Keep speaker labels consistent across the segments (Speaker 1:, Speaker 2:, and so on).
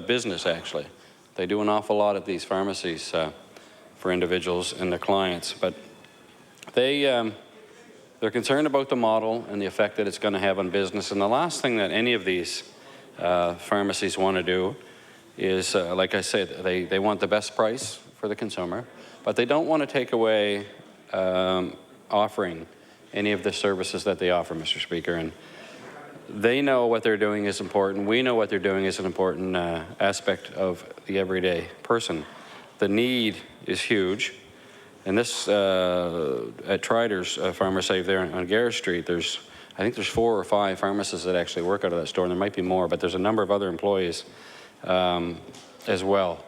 Speaker 1: business, actually. They do an awful lot at these pharmacies for individuals and their clients, but they're concerned about the model and the effect that it's going to have on business. And the last thing that any of these pharmacies want to do is, like I said, they want the best price for the consumer, but they don't want to take away offering any of the services that they offer, Mr. Speaker. And they know what they're doing is important. We know what they're doing is an important aspect of the everyday person. The need is huge. And this, at Triders Pharmacy there on Garrett Street, I think there's 4 or 5 pharmacists that actually work out of that store, and there might be more, but there's a number of other employees as well.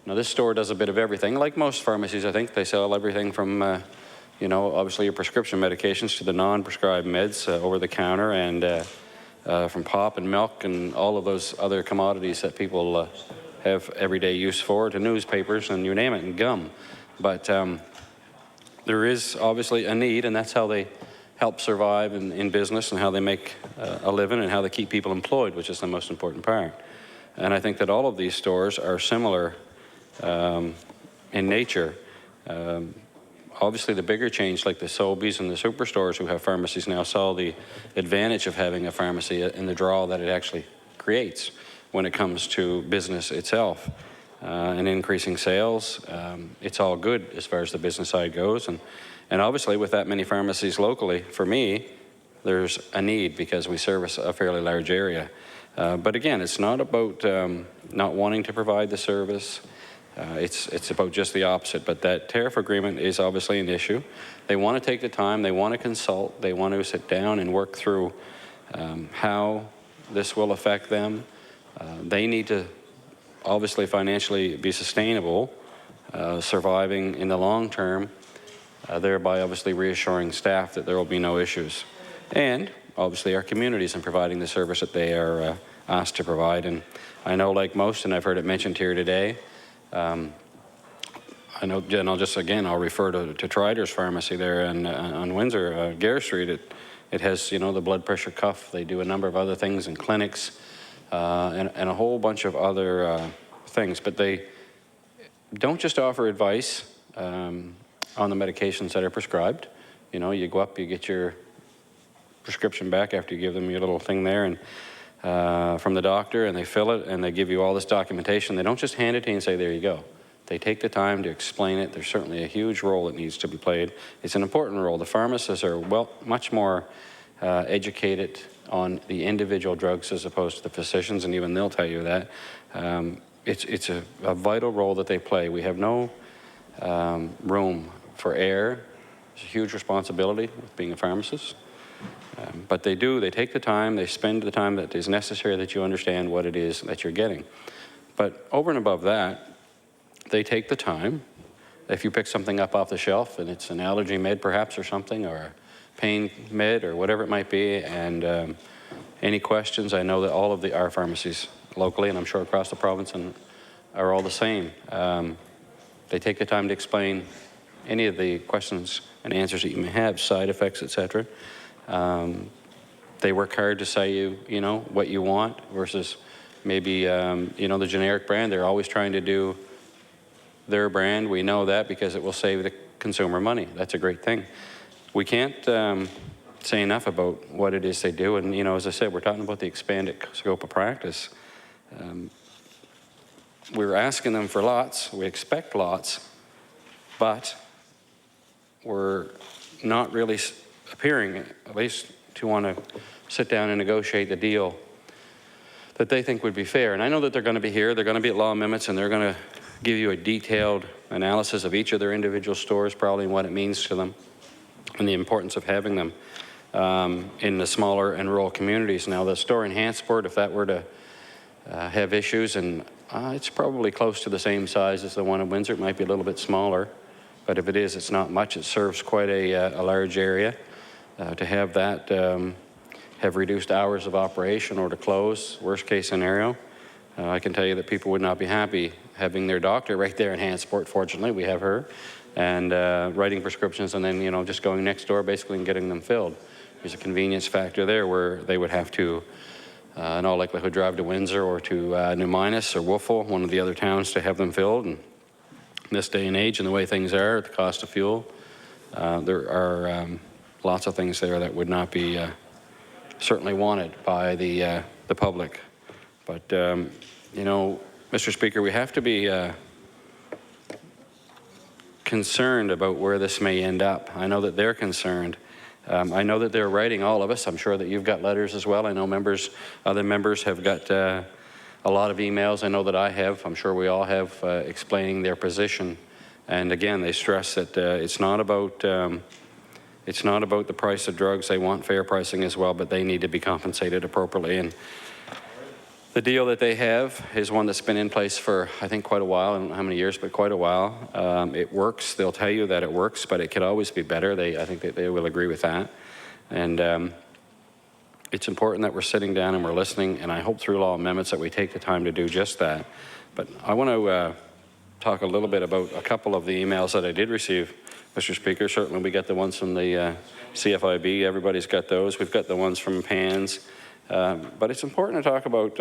Speaker 1: Now, this store does a bit of everything. Like most pharmacies, I think, they sell everything from you know, obviously your prescription medications to the non-prescribed meds over the counter, and from pop and milk and all of those other commodities that people have everyday use for, to newspapers and you name it, and gum. But there is obviously a need, and that's how they help survive in business, and how they make a living, and how they keep people employed, which is the most important part. And I think that all of these stores are similar in nature. Obviously, the bigger change, like the Sobeys and the superstores who have pharmacies now, saw the advantage of having a pharmacy in the draw that it actually creates when it comes to business itself. And increasing sales, it's all good as far as the business side goes. And obviously, with that many pharmacies locally, for me, there's a need because we service a fairly large area. But again, it's not about not wanting to provide the service. It's about just the opposite. But that tariff agreement is obviously an issue. They want to take the time, they want to consult, they want to sit down and work through how this will affect them. They need to obviously financially be sustainable, surviving in the long term, thereby obviously reassuring staff that there will be no issues. And obviously our communities in providing the service that they are asked to provide. And I know, like most, and I've heard it mentioned here today, I know, and I'll refer to Triders Pharmacy there on Windsor, Garrett Street. It has, you know, the blood pressure cuff. They do a number of other things in clinics and a whole bunch of other things. But they don't just offer advice on the medications that are prescribed. You know, you go up, you get your prescription back after you give them your little thing there, and from the doctor, and they fill it, and they give you all this documentation. They don't just hand it to you and say, there you go. They take the time to explain it. There's certainly a huge role that needs to be played. It's an important role. The pharmacists are much more educated on the individual drugs as opposed to the physicians, and even they'll tell you that. It's a vital role that they play. We have no room for error. It's a huge responsibility with being a pharmacist. But they take the time, they spend the time that is necessary that you understand what it is that you're getting. But over and above that, they take the time. If you pick something up off the shelf and it's an allergy med perhaps or something, or a pain med or whatever it might be, and any questions, I know that all of our pharmacies locally, and I'm sure across the province, are all the same. They take the time to explain any of the questions and answers that you may have, side effects, etc. They work hard to say you know what you want versus maybe you know, the generic brand. They're always trying to do their brand. We know that because it will save the consumer money. That's a great thing. We can't say enough about what it is they do. And you know, as I said, we're talking about the expanded scope of practice. We're asking them for lots. We expect lots, but we're not really appearing, at least, to want to sit down and negotiate the deal that they think would be fair. And I know that they're going to be here, they're going to be at Law Amendments, and they're going to give you a detailed analysis of each of their individual stores, probably, and what it means to them, and the importance of having them in the smaller and rural communities. Now, the store in Hantsport, if that were to have issues, and it's probably close to the same size as the one in Windsor, it might be a little bit smaller, but if it is, it's not much. It serves quite a large area. To have that have reduced hours of operation or to close, worst case scenario, I can tell you that people would not be happy having their doctor right there in Hantsport. Fortunately, we have her, and writing prescriptions and then, you know, just going next door basically and getting them filled. There's a convenience factor there where they would have to in all likelihood drive to Windsor or to New Minas or Wolfville, one of the other towns, to have them filled. And in this day and age and the way things are, the cost of fuel, there are lots of things there that would not be certainly wanted by the public. But, you know, Mr. Speaker, we have to be concerned about where this may end up. I know that they're concerned. I know that they're writing, all of us. I'm sure that you've got letters as well. I know other members have got a lot of emails. I know that I have. I'm sure we all have, explaining their position. And again, they stress that it's not about the price of drugs. They want fair pricing as well, but they need to be compensated appropriately. And the deal that they have is one that's been in place for, I think, quite a while. I don't know how many years, but quite a while. It works. They'll tell you that it works, but it could always be better. I think that they will agree with that. And it's important that we're sitting down and we're listening, and I hope through law amendments that we take the time to do just that. But I want to talk a little bit about a couple of the emails that I did receive, Mr. Speaker. Certainly we got the ones from the CFIB. Everybody's got those. We've got the ones from PANS. But it's important to talk about,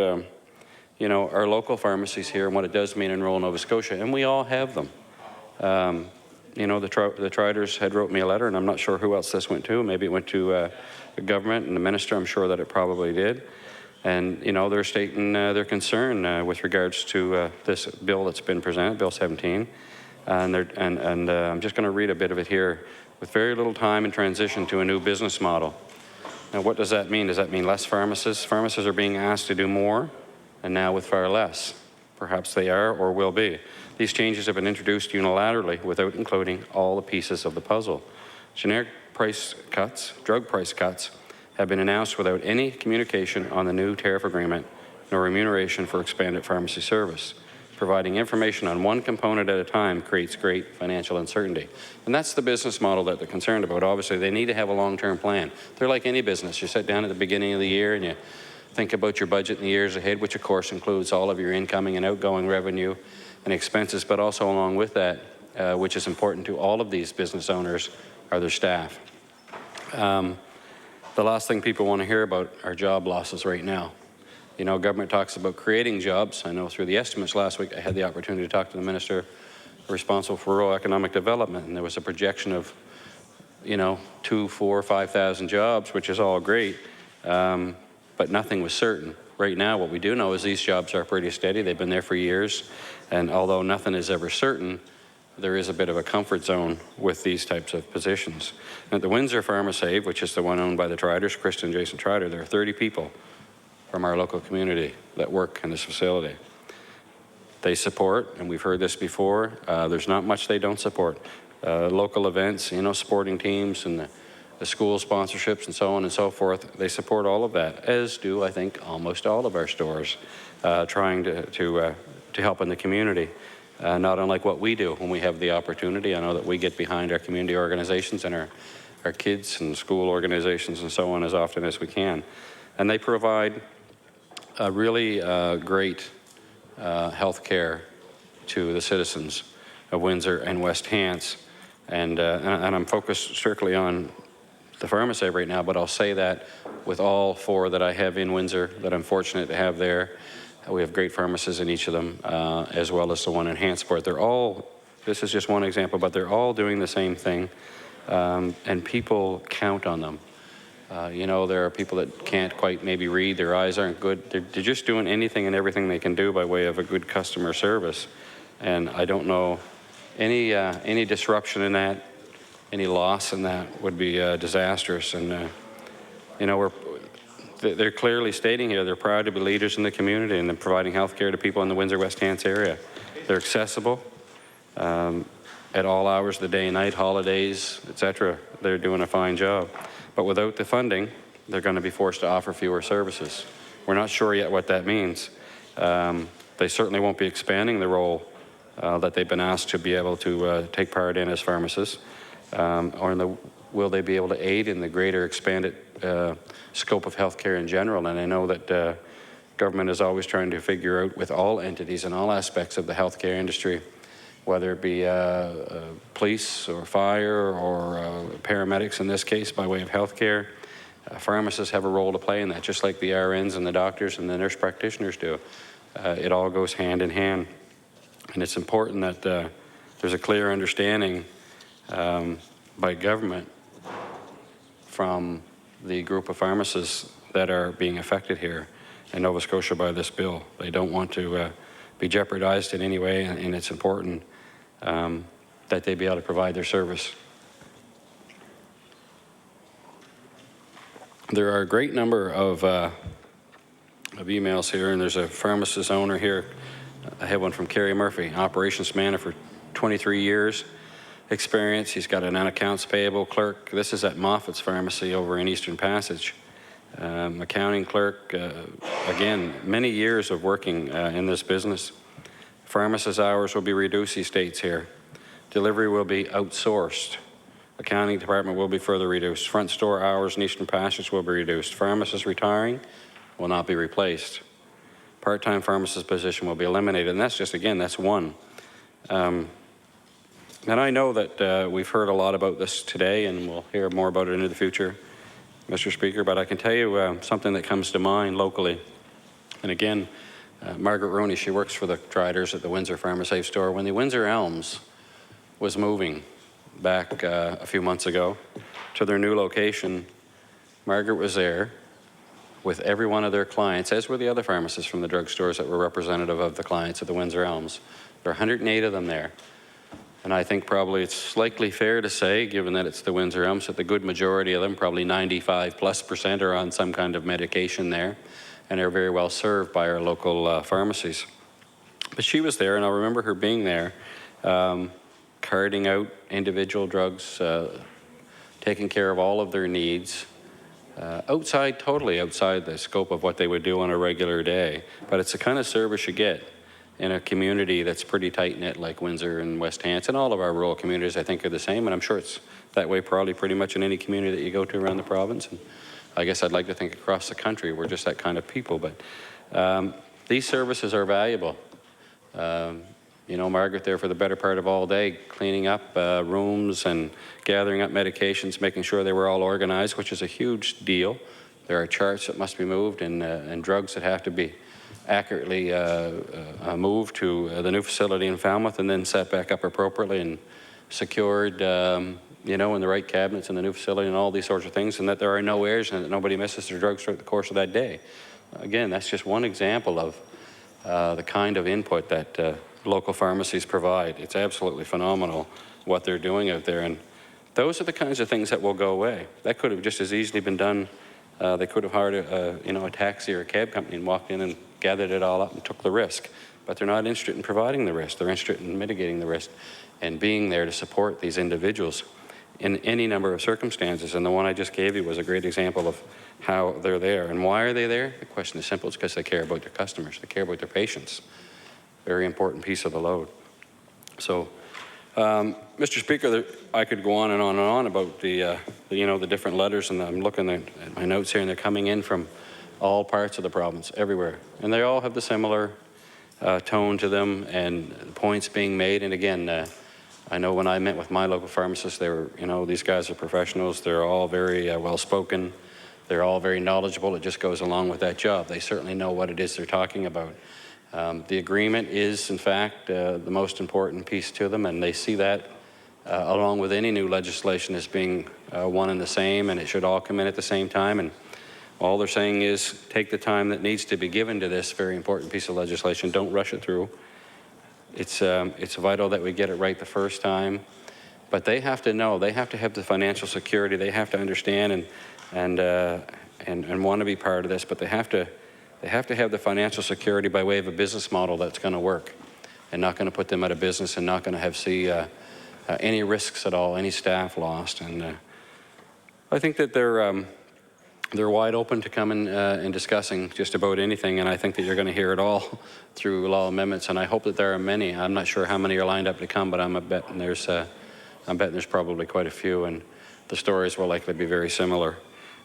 Speaker 1: you know, our local pharmacies here and what it does mean in rural Nova Scotia, and we all have them. You know, the Triders had wrote me a letter, and I'm not sure who else this went to. Maybe it went to the government and the minister. I'm sure that it probably did. And, you know, they're stating their concern with regards to this bill that's been presented, Bill 17. And I'm just going to read a bit of it here. With very little time in transition to a new business model. Now, what does that mean? Does that mean less pharmacists? Pharmacists are being asked to do more, and now with far less. Perhaps they are or will be. These changes have been introduced unilaterally without including all the pieces of the puzzle. Generic price cuts, drug price cuts, have been announced without any communication on the new tariff agreement, nor remuneration for expanded pharmacy service. Providing information on one component at a time creates great financial uncertainty. And that's the business model that they're concerned about. Obviously, they need to have a long-term plan. They're like any business. You sit down at the beginning of the year and you think about your budget in the years ahead, which of course includes all of your incoming and outgoing revenue and expenses, but also along with that, which is important to all of these business owners, are their staff. The last thing people want to hear about are job losses right now. You know, government talks about creating jobs. I know through the estimates last week, I had the opportunity to talk to the minister responsible for rural economic development, and there was a projection of, you know, 2,000, 4,000, 5,000 jobs, which is all great, but nothing was certain. Right now, what we do know is these jobs are pretty steady. They've been there for years, and although nothing is ever certain, there is a bit of a comfort zone with these types of positions. At the Windsor PharmaSave, which is the one owned by the Triders, Krista and Jason Trider, there are 30 people from our local community that work in this facility. They support, and we've heard this before, there's not much they don't support. Local events, you know, sporting teams and the school sponsorships and so on and so forth, they support all of that, as do, I think, almost all of our stores, trying to help in the community. Not unlike what we do when we have the opportunity. I know that we get behind our community organizations and our kids and school organizations and so on as often as we can. And they provide a really great health care to the citizens of Windsor and West Hants. And I'm focused strictly on the PharmaSave right now, but I'll say that with all 4 that I have in Windsor that I'm fortunate to have there. We have great pharmacists in each of them, as well as the one in Hantsport. They're all, this is just one example, but they're all doing the same thing, and people count on them. You know, there are people that can't quite maybe read, their eyes aren't good. They're just doing anything and everything they can do by way of a good customer service. And I don't know, any disruption in that, any loss in that would be disastrous. And, you know, they're clearly stating here they're proud to be leaders in the community and providing health care to people in the Windsor-West Hants area. They're accessible at all hours of the day and night, holidays, etc. They're doing a fine job. But without the funding, they're going to be forced to offer fewer services. We're not sure yet what that means. They certainly won't be expanding the role that they've been asked to be able to take part in as pharmacists. Will they be able to aid in the greater expanded scope of healthcare in general? And I know that government is always trying to figure out with all entities and all aspects of the healthcare industry, whether it be police or fire or paramedics in this case by way of healthcare, Pharmacists have a role to play in that, just like the RNs and the doctors and the nurse practitioners do. It all goes hand in hand. And it's important that there's a clear understanding by government from the group of pharmacists that are being affected here in Nova Scotia by this bill. They don't want to be jeopardized in any way, and it's important that they be able to provide their service. There are a great number of emails here, and there's a pharmacist owner here. I have one from Kerry Murphy, operations manager for 23 years experience. He's got an accounts payable clerk. This is at Moffat's Pharmacy over in Eastern Passage. Accounting clerk, again, many years of working in this business. Pharmacist hours will be reduced, he states here. Delivery will be outsourced. Accounting department will be further reduced. Front store hours in Eastern Passage will be reduced. Pharmacists retiring will not be replaced. Part-time pharmacist position will be eliminated, and that's just, again, that's one. And I know that we've heard a lot about this today, and we'll hear more about it into the future, Mr. Speaker, but I can tell you something that comes to mind locally. And again, Margaret Rooney, she works for the Driders at the Windsor Pharmasafe store. When the Windsor Elms was moving back a few months ago to their new location, Margaret was there with every one of their clients, as were the other pharmacists from the drugstores that were representative of the clients at the Windsor Elms. There are 108 of them there. And I think probably it's likely fair to say, given that it's the Windsor Elms, that the good majority of them, probably 95+%, are on some kind of medication there, and are very well served by our local pharmacies. But she was there, and I remember her being there, carting out individual drugs, taking care of all of their needs, totally outside the scope of what they would do on a regular day. But it's the kind of service you get in a community that's pretty tight-knit like Windsor and West Hants, and all of our rural communities, I think, are the same, and I'm sure it's that way probably pretty much in any community that you go to around the province. And I guess I'd like to think across the country we're just that kind of people, but these services are valuable. You know, Margaret there for the better part of all day, cleaning up rooms and gathering up medications, making sure they were all organized, which is a huge deal. There are charts that must be moved and drugs that have to be accurately moved to the new facility in Falmouth and then set back up appropriately and secured, you know, in the right cabinets in the new facility and all these sorts of things, and that there are no errors and that nobody misses their drugs throughout the course of that day. Again, that's just one example of the kind of input that local pharmacies provide. It's absolutely phenomenal what they're doing out there, and those are the kinds of things that will go away. That could have just as easily been done. They could have hired a taxi or a cab company and walked in and gathered it all up and took the risk. But they're not interested in providing the risk. They're interested in mitigating the risk and being there to support these individuals in any number of circumstances. And the one I just gave you was a great example of how they're there. And why are they there? The question is simple. It's because they care about their customers. They care about their patients. Very important piece of the load. So, Mr. Speaker, I could go on and on and on about the different letters, and I'm looking at my notes here, and they're coming in from all parts of the province, everywhere. And they all have the similar tone to them and points being made. And again, I know when I met with my local pharmacists, they were, these guys are professionals. They're all very well-spoken. They're all very knowledgeable. It just goes along with that job. They certainly know what it is they're talking about. The agreement is, in fact, the most important piece to them, and they see that along with any new legislation as being one and the same, and it should all come in at the same time. And all they're saying is take the time that needs to be given to this very important piece of legislation. Don't rush it through. It's vital that we get it right the first time. But they have to know, they have to have the financial security, they have to understand and want to be part of this, but they have to have the financial security by way of a business model that's going to work and not going to put them out of business and not going to see any risks at all, any staff lost. And I think that they're wide open to coming and discussing just about anything, and I think that you're going to hear it all through law amendments, and I hope that there are many. I'm not sure how many are lined up to come, but I'm betting there's probably quite a few, and the stories will likely be very similar.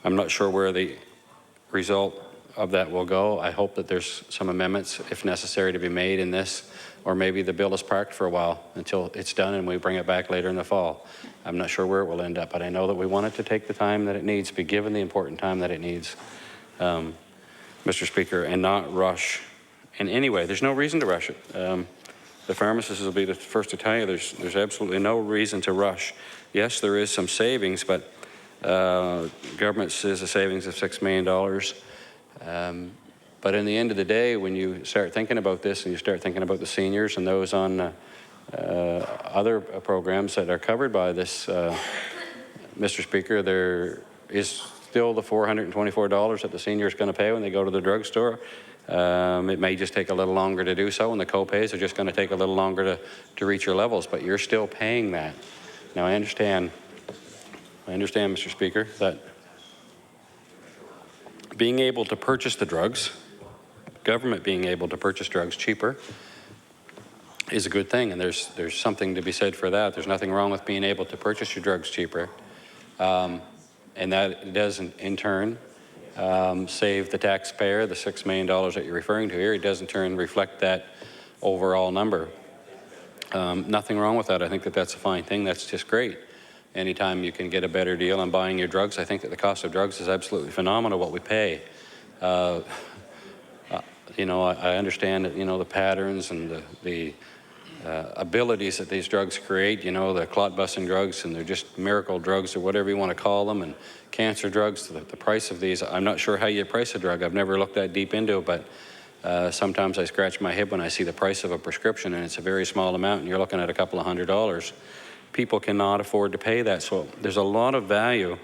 Speaker 1: I'm not sure where the result of that will go. I hope that there's some amendments, if necessary, to be made in this, or maybe the bill is parked for a while until it's done and we bring it back later in the fall. I'm not sure where it will end up, but I know that we want it to take the time that it needs, be given the important time that it needs, Mr. Speaker, and not rush in any way. There's no reason to rush it. The pharmacist will be the first to tell you there's absolutely no reason to rush. Yes, there is some savings, but government says a savings of $6 million. But in the end of the day, when you start thinking about this and you start thinking about the seniors and those on other programs that are covered by this, Mr. Speaker, there is still the $424 that the senior is going to pay when they go to the drugstore. It may just take a little longer to do so, and the co-pays are just going to take a little longer to reach your levels, but you're still paying that. Now, I understand, Mr. Speaker, that being able to purchase the drugs, government being able to purchase drugs cheaper, is a good thing, and there's something to be said for that. There's nothing wrong with being able to purchase your drugs cheaper, and that does, in turn, save the taxpayer the $6 million that you're referring to here. It does, in turn, reflect that overall number. Nothing wrong with that. I think that that's a fine thing. That's just great. Anytime you can get a better deal on buying your drugs, I think that the cost of drugs is absolutely phenomenal, what we pay. You know, I understand that, you know, the patterns and the abilities that these drugs create, you know, the clot-busting drugs, and they're just miracle drugs or whatever you want to call them, and cancer drugs, the price of these, I'm not sure how you price a drug. I've never looked that deep into it, but sometimes I scratch my head when I see the price of a prescription and it's a very small amount and you're looking at a couple of $100s. People cannot afford to pay that, so there's a lot of value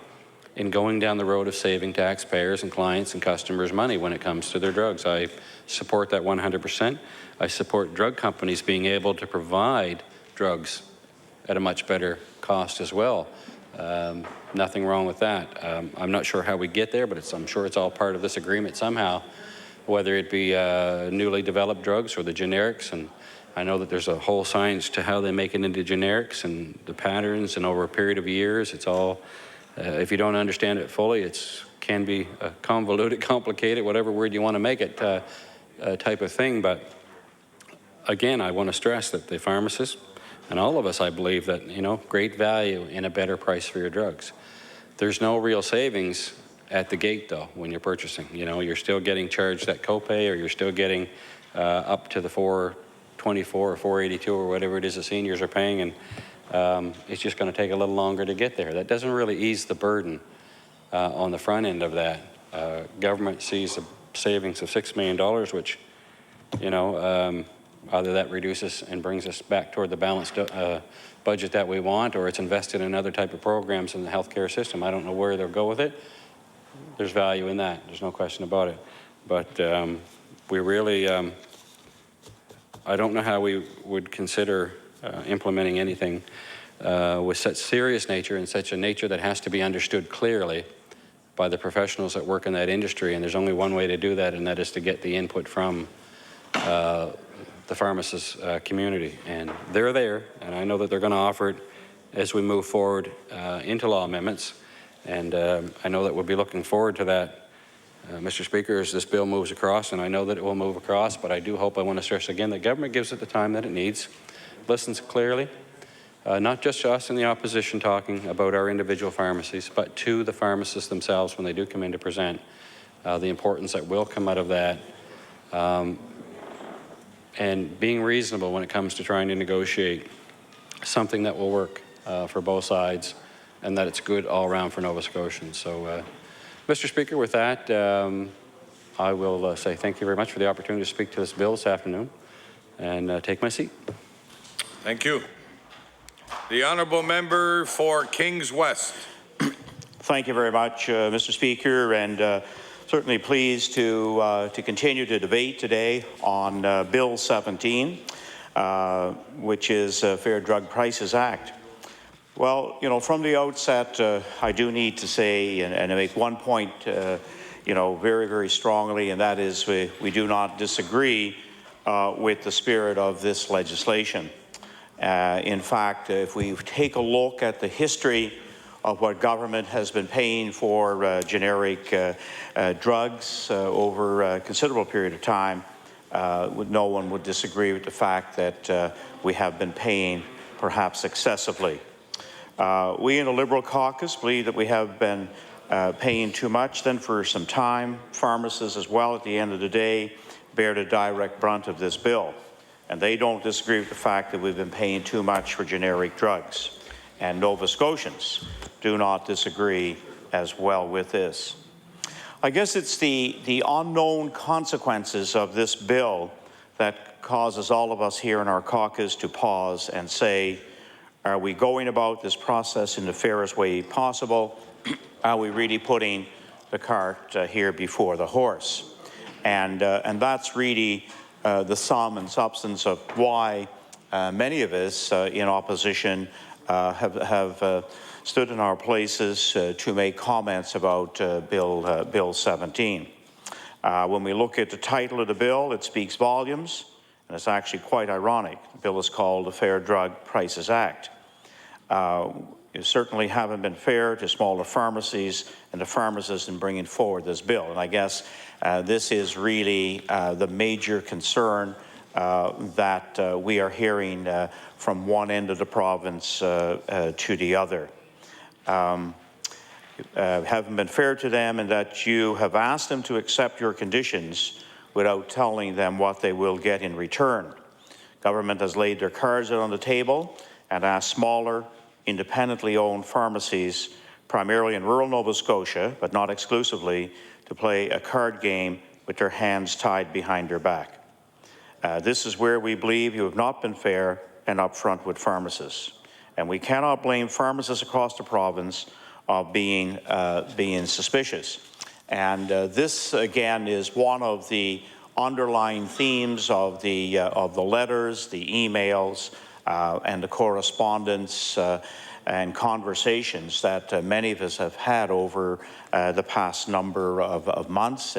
Speaker 1: in going down the road of saving taxpayers and clients and customers money when it comes to their drugs. I support that 100%. I support drug companies being able to provide drugs at a much better cost as well. Nothing wrong with that. I'm not sure how we get there, but I'm sure it's all part of this agreement somehow, whether it be newly developed drugs or the generics. And I know that there's a whole science to how they make it into generics and the patterns, and over a period of years, it's all, if you don't understand it fully, it can be convoluted, complicated, whatever word you want to make it, type of thing. But again, I want to stress that the pharmacists and all of us, I believe that, you know, great value in a better price for your drugs. There's no real savings at the gate, though, when you're purchasing. You know, you're still getting charged that copay, or you're still getting up to the $424 or $482 or whatever it is the seniors are paying, and it's just going to take a little longer to get there. That doesn't really ease the burden on the front end of that. Government sees a savings of $6 million, which, you know, either that reduces and brings us back toward the balanced budget that we want, or it's invested in other type of programs in the healthcare system. I don't know where they'll go with it. There's value in that. There's no question about it. But we really, I don't know how we would consider implementing anything with such serious nature and such a nature that has to be understood clearly by the professionals that work in that industry. And there's only one way to do that, and that is to get the input from the pharmacist community. And they're there, and I know that they're going to offer it as we move forward into law amendments. And I know that we'll be looking forward to that, Mr. Speaker, as this bill moves across, and I know that it will move across, but I do hope, I want to stress again, that government gives it the time that it needs, listens clearly, not just to us in the opposition talking about our individual pharmacies, but to the pharmacists themselves when they do come in to present, the importance that will come out of that, and being reasonable when it comes to trying to negotiate something that will work for both sides, and that it's good all around for Nova Scotians. So, Mr. Speaker, with that, I will say thank you very much for the opportunity to speak to this bill this afternoon, and take my seat.
Speaker 2: Thank you. The honourable member for Kings West.
Speaker 3: Thank you very much, Mr. Speaker, and certainly pleased to continue to debate today on Bill 17, which is Fair Drug Prices Act. Well, you know, from the outset, I do need to say and make one point, you know, very, very strongly, and that is we do not disagree with the spirit of this legislation. In fact, if we take a look at the history of what government has been paying for generic drugs over a considerable period of time, no one would disagree with the fact that we have been paying perhaps excessively. We in the Liberal caucus believe that we have been paying too much. Then for some time, pharmacists as well at the end of the day bear the direct brunt of this bill. And they don't disagree with the fact that we've been paying too much for generic drugs. And Nova Scotians do not disagree as well with this. I guess it's the unknown consequences of this bill that causes all of us here in our caucus to pause and say, are we going about this process in the fairest way possible? Are we really putting the cart here before the horse? And that's really the sum and substance of why many of us in opposition have stood in our places to make comments about Bill 17. When we look at the title of the bill, it speaks volumes, and it's actually quite ironic. The bill is called the Fair Drug Prices Act. You certainly haven't been fair to smaller pharmacies and the pharmacists in bringing forward this bill. And I guess this is really the major concern that we are hearing from one end of the province to the other. Haven't been fair to them in that you have asked them to accept your conditions without telling them what they will get in return. Government has laid their cards out on the table and asked smaller, independently owned pharmacies, primarily in rural Nova Scotia, but not exclusively, to play a card game with their hands tied behind their back. This is where we believe you have not been fair and upfront with pharmacists. And we cannot blame pharmacists across the province of being suspicious. And this, again, is one of the underlying themes of the letters, the emails, and the correspondence and conversations that many of us have had over the past number of months.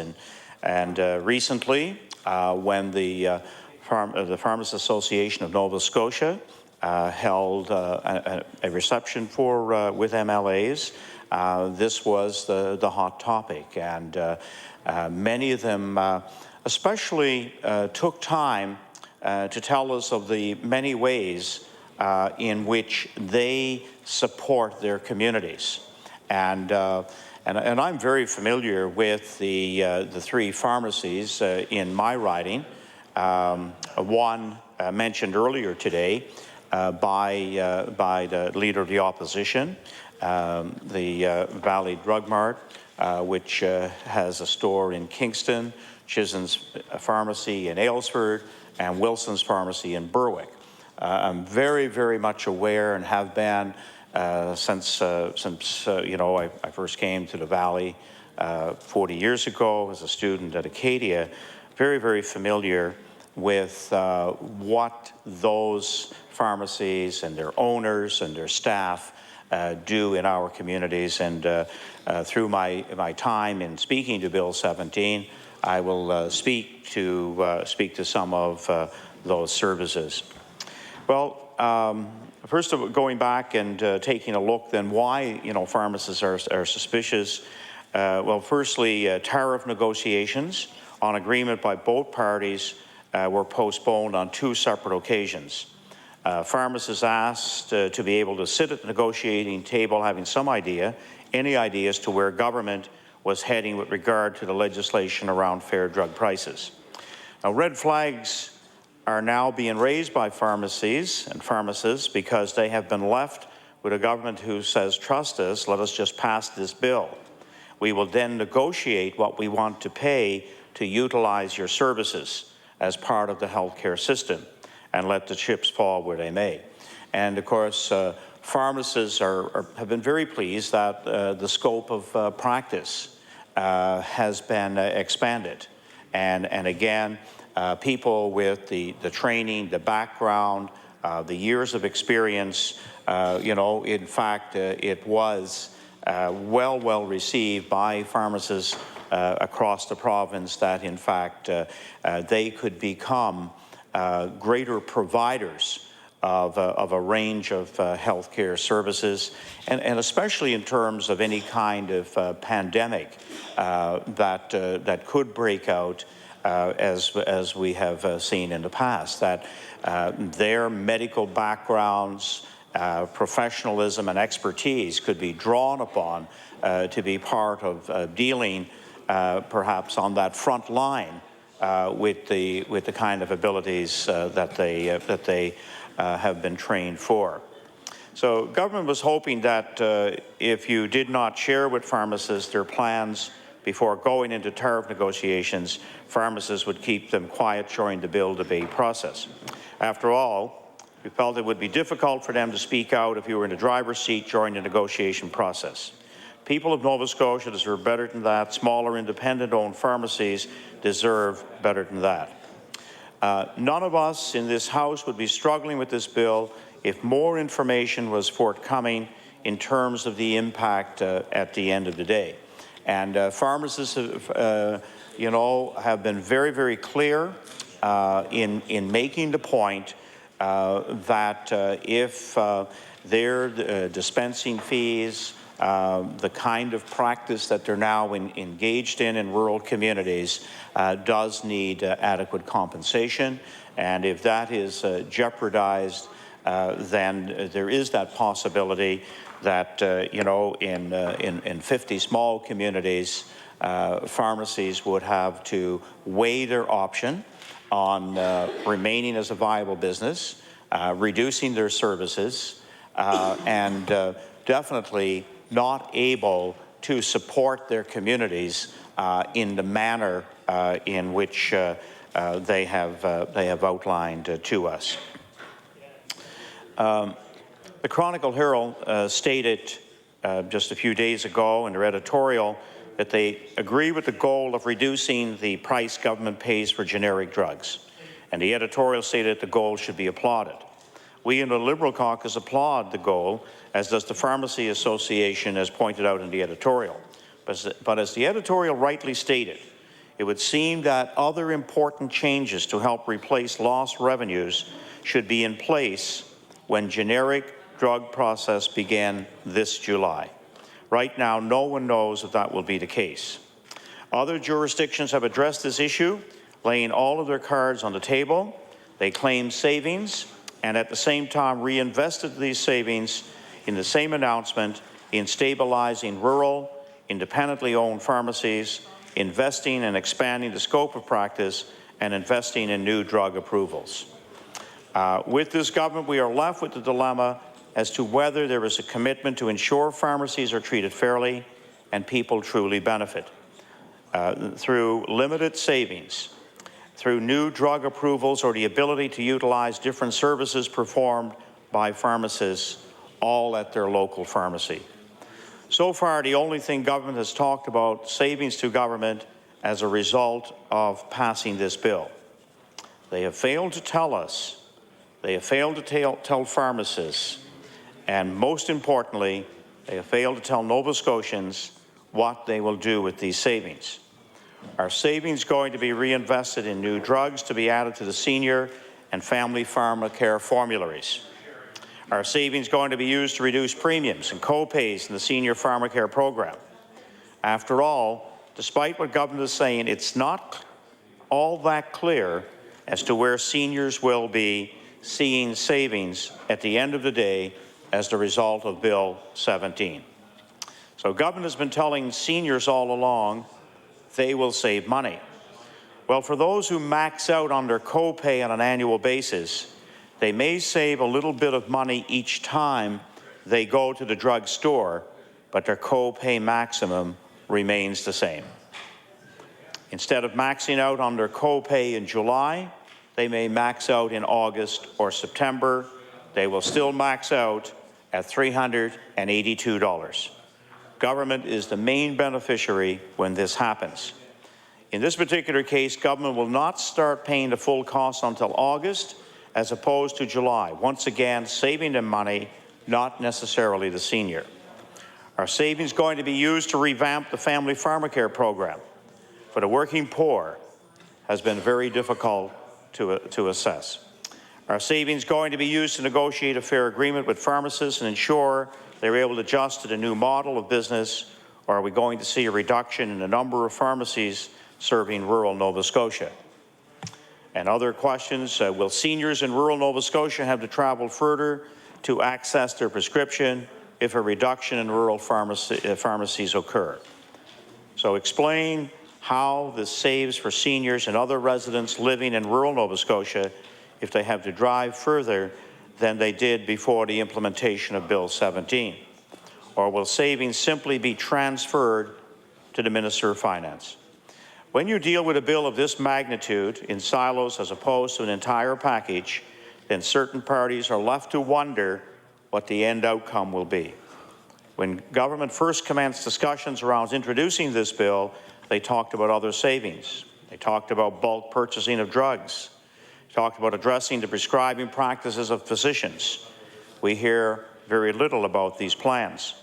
Speaker 3: And recently, when the Pharmacists Association of Nova Scotia held a reception with MLAs, this was the hot topic. And many of them especially took time to tell us of the many ways in which they support their communities. And I'm very familiar with the three pharmacies in my riding. One mentioned earlier today by the Leader of the Opposition, the Valley Drug Mart, which has a store in Kingston, Chisholm's Pharmacy in Aylesford, and Wilson's Pharmacy in Berwick. I'm very, very much aware and have been since I first came to the Valley 40 years ago as a student at Acadia, very, very familiar with what those pharmacies and their owners and their staff do in our communities. And through my time in speaking to Bill 17, I will speak to some of those services. Well, first of all, going back and taking a look, then why pharmacists are suspicious. Well, firstly, tariff negotiations on agreement by both parties were postponed on two separate occasions. Pharmacists asked to be able to sit at the negotiating table having some idea, any ideas to where government was heading with regard to the legislation around fair drug prices. Now, red flags are now being raised by pharmacies and pharmacists because they have been left with a government who says, trust us, let us just pass this bill. We will then negotiate what we want to pay to utilize your services as part of the healthcare system and let the chips fall where they may. And of course, pharmacists have been very pleased that the scope of practice has been expanded. And again, people with the training, the background, the years of experience, in fact, it was well received by pharmacists across the province that, in fact, they could become greater providers of a range of healthcare services, and especially in terms of any kind of pandemic that could break out, as we have seen in the past, that their medical backgrounds, professionalism and expertise could be drawn upon to be part of dealing perhaps on that front line with the kind of abilities that they have been trained for. So government was hoping that if you did not share with pharmacists their plans before going into tariff negotiations, pharmacists would keep them quiet during the bill debate process. After all, we felt it would be difficult for them to speak out if you were in the driver's seat during the negotiation process. People of Nova Scotia deserve better than that. Smaller, independent-owned pharmacies deserve better than that. None of us in this House would be struggling with this bill if more information was forthcoming in terms of the impact at the end of the day. And pharmacists, have been very, very clear in making the point that if their dispensing fees, the kind of practice that they're now engaged in rural communities does need adequate compensation. And if that is jeopardized, then there is that possibility that, in 50 small communities, pharmacies would have to weigh their option on remaining as a viable business, reducing their services, and definitely not able to support their communities in the manner in which they have outlined to us. The Chronicle Herald stated just a few days ago in their editorial that they agree with the goal of reducing the price government pays for generic drugs. And the editorial stated the goal should be applauded. We in the Liberal caucus applaud the goal, as does the Pharmacy Association, as pointed out in the editorial. But as the editorial rightly stated, it would seem that other important changes to help replace lost revenues should be in place when generic drug process began this July. Right now, no one knows if that will be the case. Other jurisdictions have addressed this issue, laying all of their cards on the table. They claim savings and at the same time reinvested these savings in the same announcement in stabilizing rural, independently owned pharmacies, investing and expanding the scope of practice, and investing in new drug approvals. With this government, we are left with the dilemma as to whether there is a commitment to ensure pharmacies are treated fairly and people truly benefit. Through limited savings, through new drug approvals, or the ability to utilize different services performed by pharmacists, all at their local pharmacy. So far, the only thing government has talked about savings to government as a result of passing this bill. They have failed to tell us, they have failed to tell pharmacists, and most importantly, they have failed to tell Nova Scotians what they will do with these savings. Are savings going to be reinvested in new drugs to be added to the senior and family pharmacare formularies? Are savings going to be used to reduce premiums and co-pays in the senior pharmacare program? After all, despite what government is saying, it's not all that clear as to where seniors will be seeing savings at the end of the day as the result of Bill 17. So government has been telling seniors all along they will save money. Well, for those who max out on their co-pay on an annual basis, they may save a little bit of money each time they go to the drugstore, but their co-pay maximum remains the same. Instead of maxing out on their co-pay in July, they may max out in August or September. They will still max out at $382. Government is the main beneficiary when this happens. In this particular case, government will not start paying the full cost until August as opposed to July, once again saving them money, not necessarily the senior. Are savings going to be used to revamp the family pharmacare program? For the working poor has been very difficult to assess. Are savings going to be used to negotiate a fair agreement with pharmacists and ensure they're able to adjust to the new model of business, or are we going to see a reduction in the number of pharmacies serving rural Nova Scotia? And other questions, will seniors in rural Nova Scotia have to travel further to access their prescription if a reduction in rural pharmacies occur? So explain how this saves for seniors and other residents living in rural Nova Scotia if they have to drive further than they did before the implementation of Bill 17? Or will savings simply be transferred to the Minister of Finance? When you deal with a bill of this magnitude in silos as opposed to an entire package, then certain parties are left to wonder what the end outcome will be. When government first commenced discussions around introducing this bill, they talked about other savings. They talked about bulk purchasing of drugs. They talked about addressing the prescribing practices of physicians. We hear very little about these plans.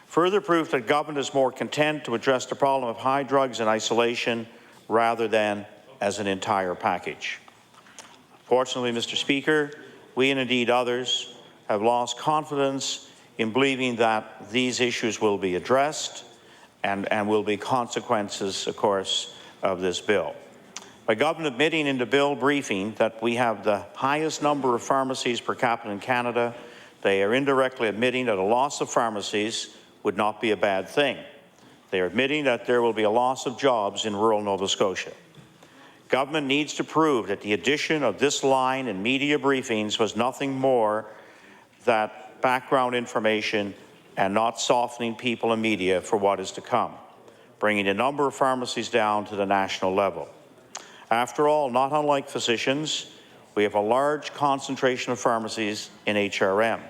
Speaker 3: Further proof that government is more content to address the problem of high drugs in isolation rather than as an entire package. Fortunately, Mr. Speaker, we and indeed others have lost confidence in believing that these issues will be addressed and will be consequences, of course, of this bill. By government admitting in the bill briefing that we have the highest number of pharmacies per capita in Canada, they are indirectly admitting that a loss of pharmacies would not be a bad thing. They are admitting that there will be a loss of jobs in rural Nova Scotia. Government needs to prove that the addition of this line in media briefings was nothing more than background information and not softening people and media for what is to come, bringing the number of pharmacies down to the national level. After all, not unlike physicians, we have a large concentration of pharmacies in HRM.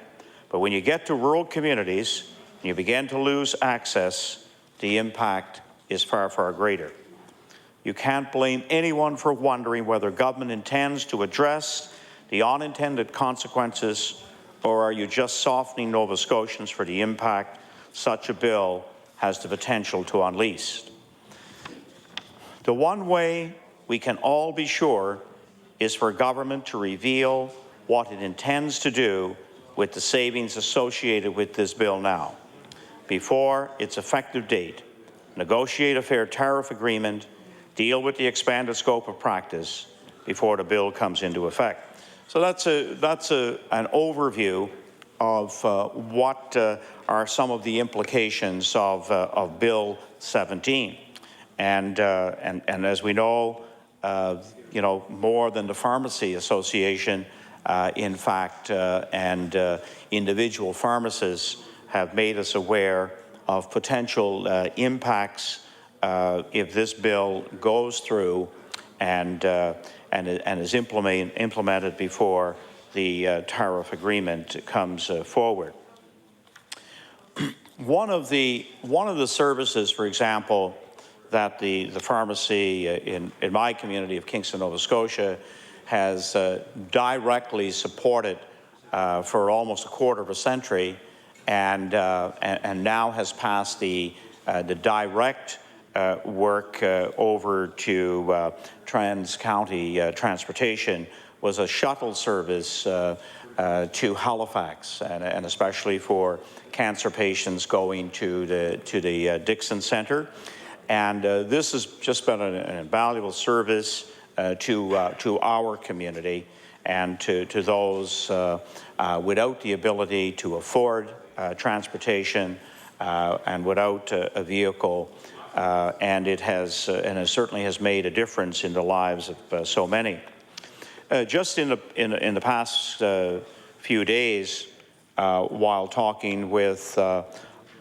Speaker 3: But when you get to rural communities and you begin to lose access, the impact is far, far greater. You can't blame anyone for wondering whether government intends to address the unintended consequences, or are you just softening Nova Scotians for the impact such a bill has the potential to unleash? The one way we can all be sure is for government to reveal what it intends to do with the savings associated with this bill now, before its effective date. Negotiate a fair tariff agreement, deal with the expanded scope of practice before the bill comes into effect. So that's an overview of what are some of the implications of Bill 17. And as we know, more than the Pharmacy Association, in fact, and individual pharmacists have made us aware of potential impacts if this bill goes through and is implemented before the tariff agreement comes forward. One of the services, for example, that the pharmacy in my community of Kingston, Nova Scotia, has directly supported for almost a quarter of a century, and now has passed the direct work over to trans-county transportation, was a shuttle service to Halifax, and especially for cancer patients going to the Dixon Centre. And this has just been an invaluable service to our community and to those without the ability to afford transportation and without a vehicle. And it certainly has made a difference in the lives of so many. Just in the past few days, while talking with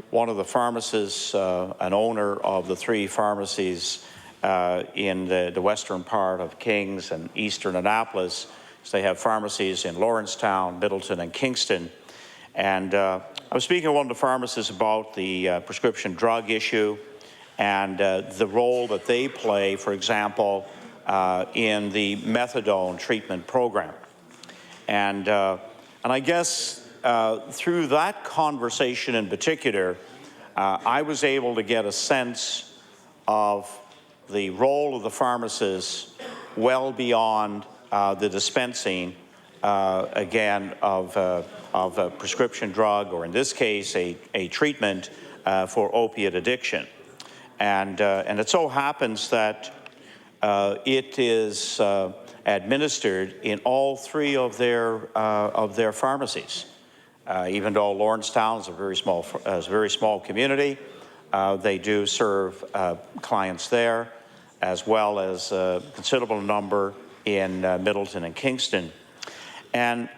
Speaker 3: one of the pharmacists, an owner of the 3 pharmacies in the western part of Kings and eastern Annapolis. So they have pharmacies in Lawrencetown, Middleton, and Kingston. And I was speaking to one of the pharmacists about the prescription drug issue and the role that they play, for example, in the methadone treatment program. And I guess through that conversation in particular, I was able to get a sense of the role of the pharmacist well beyond the dispensing again, of a prescription drug, or in this case, a treatment for opiate addiction. And it so happens that it is administered in all three of their pharmacies. Even though Lawrencetown is a very small community, they do serve clients there, as well as a considerable number in Middleton and Kingston. And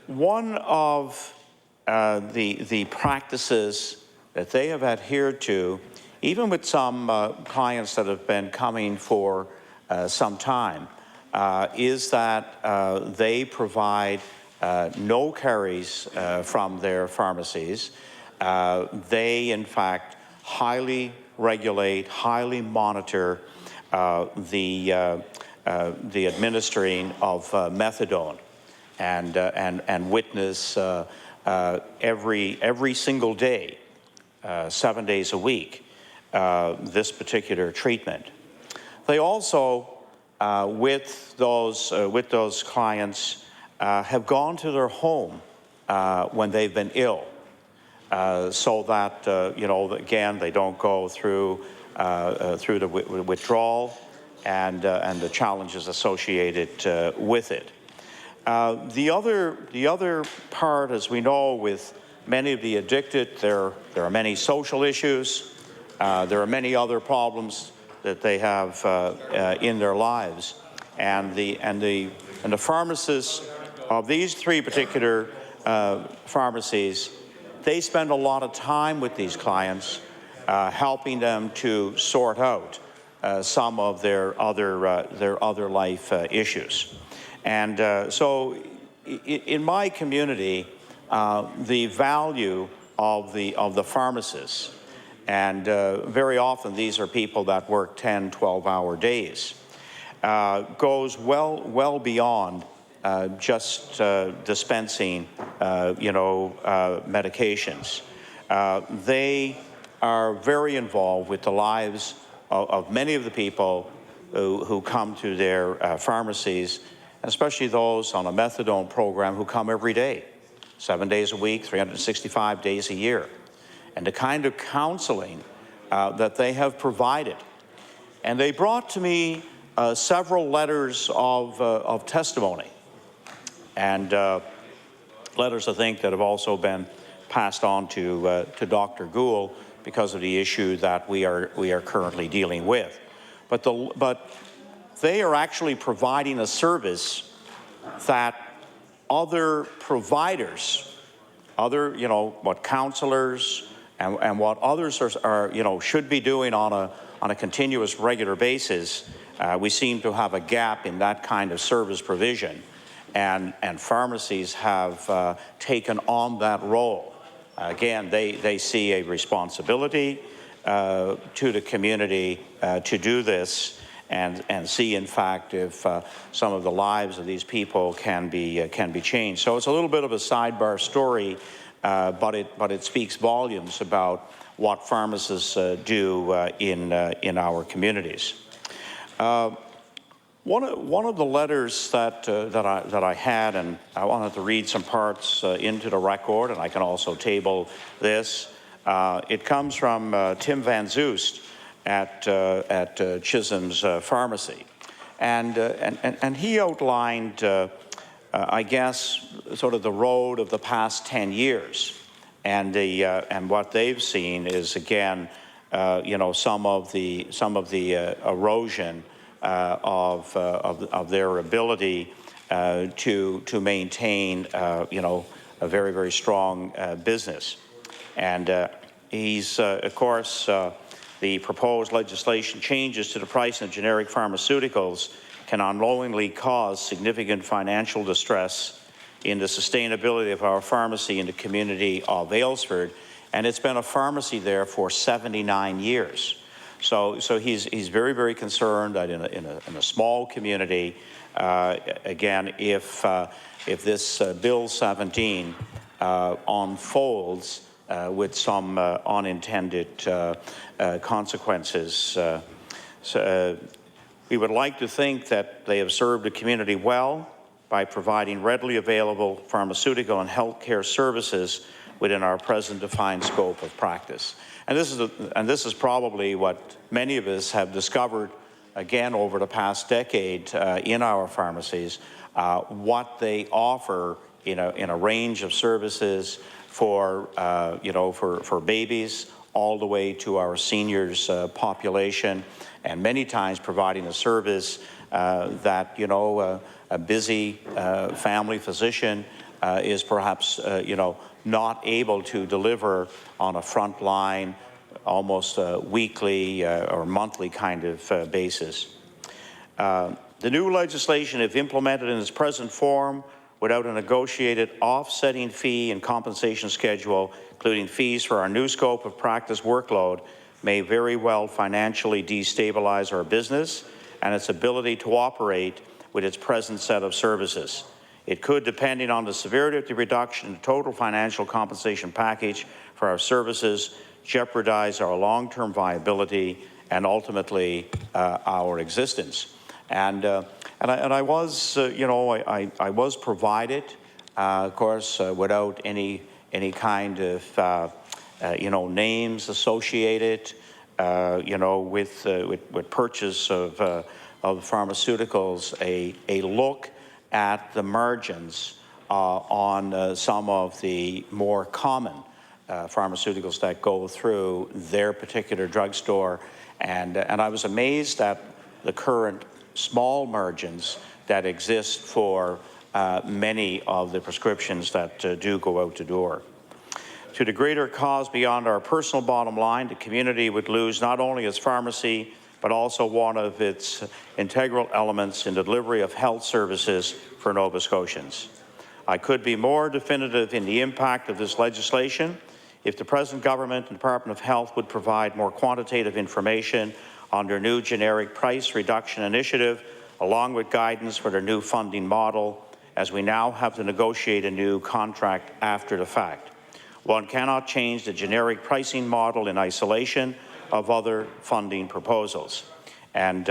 Speaker 3: one of the practices that they have adhered to, even with some clients that have been coming for some time, is that they provide no carries from their pharmacies. They, in fact, highly regulate, highly monitor the administering of methadone, and witness every single day, 7 days a week, this particular treatment. They also, with those clients, have gone to their home when they've been ill, so that again, they don't go through the withdrawal and the challenges associated with it. The other part, as we know, with many of the addicted, there are many social issues. There are many other problems that they have in their lives, and the pharmacists of these three particular pharmacies, they spend a lot of time with these clients, helping them to sort out some of their other life issues. And so in my community, the value of the pharmacists, and very often these are people that work 10, 12-hour days, goes well beyond just dispensing, medications. They are very involved with the lives of many of the people who come to their pharmacies, especially those on a methadone program who come every day, 7 days a week, 365 days a year. And the kind of counseling that they have provided. And they brought to me several letters of testimony, and letters, I think, that have also been passed on to Dr. Gould because of the issue that we are currently dealing with. But they are actually providing a service that other providers, what counselors and what others are should be doing on a continuous, regular basis. We seem to have a gap in that kind of service provision, and pharmacies have taken on that role. Again, they see a responsibility to the community to do this, and see, in fact, if some of the lives of these people can be changed. So it's a little bit of a sidebar story, but it speaks volumes about what pharmacists do in our communities. One of the letters that I had, and I wanted to read some parts into the record, and I can also table this. It comes from Tim Van Zoost at Chisholm's Pharmacy, and he outlined, I guess, sort of the road of the past 10 years, and what they've seen is, again, some of the erosion of their ability to maintain, a very, very strong business. And he's, of course, the proposed legislation changes to the pricing of generic pharmaceuticals can unknowingly cause significant financial distress in the sustainability of our pharmacy in the community of Aylesford. And it's been a pharmacy there for 79 years. So he's very, very concerned that in a small community, again, if this Bill 17 unfolds with some unintended consequences, we would like to think that they have served the community well, by providing readily available pharmaceutical and healthcare services within our present defined scope of practice. And this is probably what many of us have discovered, again, over the past decade in our pharmacies, what they offer in a range of services for, for babies all the way to our seniors population, and many times providing a service that, a busy family physician is perhaps, not able to deliver on a front line, almost weekly or monthly kind of basis. The new legislation, if implemented in its present form, without a negotiated offsetting fee and compensation schedule, including fees for our new scope of practice workload, may very well financially destabilize our business and its ability to operate with its present set of services. It could, depending on the severity of the reduction in the total financial compensation package for our services, jeopardize our long-term viability and ultimately our existence. And I was, I was provided, of course, without any kind of, names associated, with purchase of pharmaceuticals, a look at the margins on some of the more common pharmaceuticals that go through their particular drugstore, and I was amazed at the current small margins that exist for many of the prescriptions that do go out the door. To the greater cause beyond our personal bottom line, the community would lose not only its pharmacy, but also one of its integral elements in the delivery of health services for Nova Scotians. I could be more definitive in the impact of this legislation if the present government and Department of Health would provide more quantitative information on their new generic price reduction initiative, along with guidance for their new funding model, as we now have to negotiate a new contract after the fact. One cannot change the generic pricing model in isolation of other funding proposals. And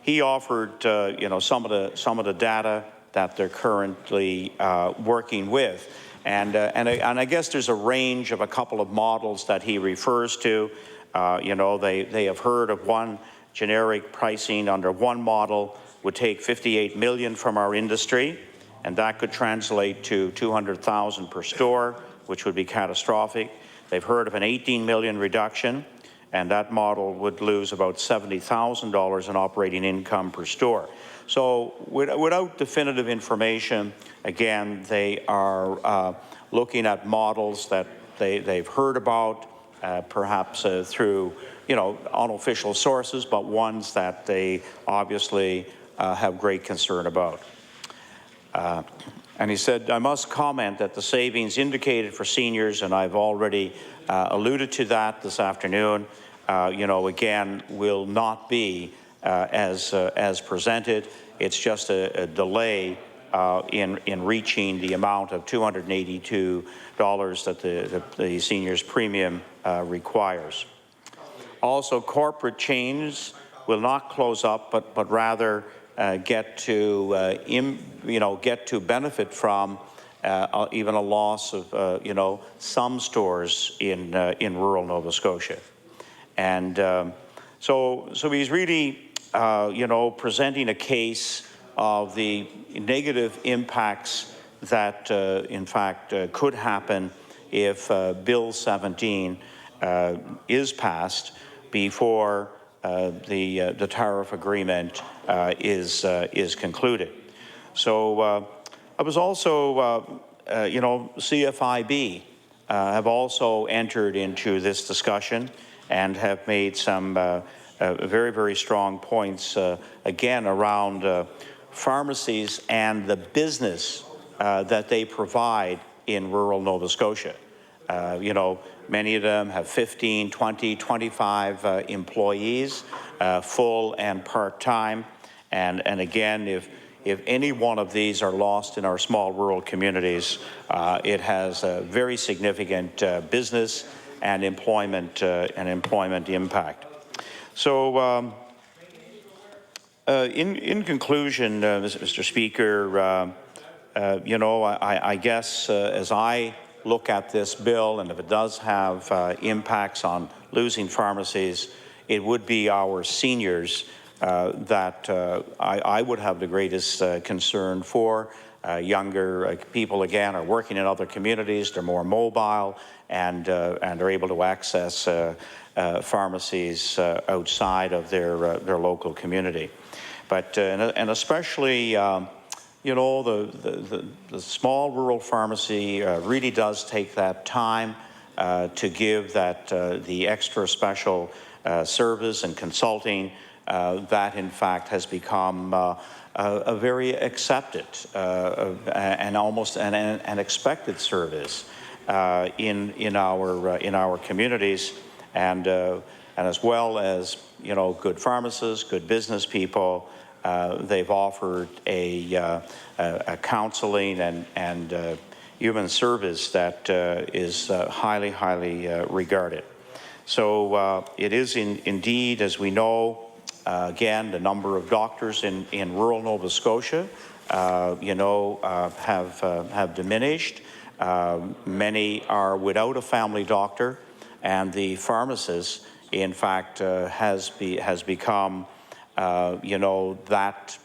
Speaker 3: he offered, some of the data that they're currently working with. And I guess there's a range of a couple of models that he refers to. They have heard of one generic pricing under one model would take $58 million from our industry, and that could translate to $200,000 per store, which would be catastrophic. They've heard of an $18 million reduction, and that model would lose about $70,000 in operating income per store. So without definitive information, again, they are looking at models that they've heard about, perhaps through, unofficial sources, but ones that they obviously have great concern about. And he said, I must comment that the savings indicated for seniors, and I've already alluded to that this afternoon, again, will not be as presented. It's just a delay in reaching the amount of $282 that the seniors premium requires. Also, corporate chains will not close up, but rather get to benefit from even a loss of some stores in rural Nova Scotia, and so he's really presenting a case of the negative impacts that in fact could happen if Bill 17 is passed before the tariff agreement is concluded. So I was also, CFIB have also entered into this discussion and have made some very, very strong points, again, around pharmacies and the business that they provide in rural Nova Scotia. Many of them have 15, 20, 25 employees, full and part-time. And again, if any one of these are lost in our small rural communities, it has a very significant business and employment impact. So in conclusion, Mr. Speaker, you know, I guess as I look at this bill, and if it does have impacts on losing pharmacies, it would be our seniors that I would have the greatest concern for. Younger people, again, are working in other communities. They're more mobile and are able to access pharmacies outside of their local community. But and especially, you know, the small rural pharmacy really does take that time to give that the extra special service and consulting that in fact has become a very accepted and almost an expected service in our communities, and as well as, you know, good pharmacists, good business people. They've offered a counseling and human service that is highly regarded. So it is indeed, as we know, again, the number of doctors in rural Nova Scotia, you know, have diminished. Many are without a family doctor, and the pharmacist, in fact, has become, you know, that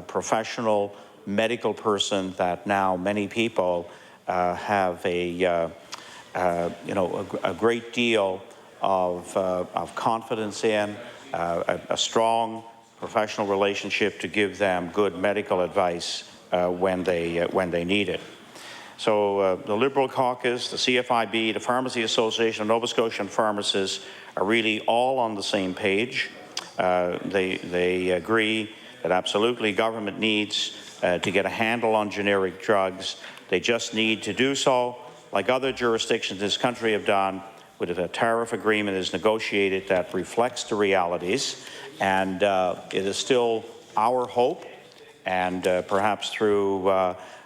Speaker 3: professional medical person that now many people have a, you know, a great deal of confidence in, a strong professional relationship to give them good medical advice when they need it. So the Liberal Caucus, the CFIB, the Pharmacy Association of Nova Scotian Pharmacists are really all on the same page. They agree that absolutely government needs to get a handle on generic drugs. They just need to do so, like other jurisdictions in this country have done, with a tariff agreement is negotiated that reflects the realities. And it is still our hope, and perhaps through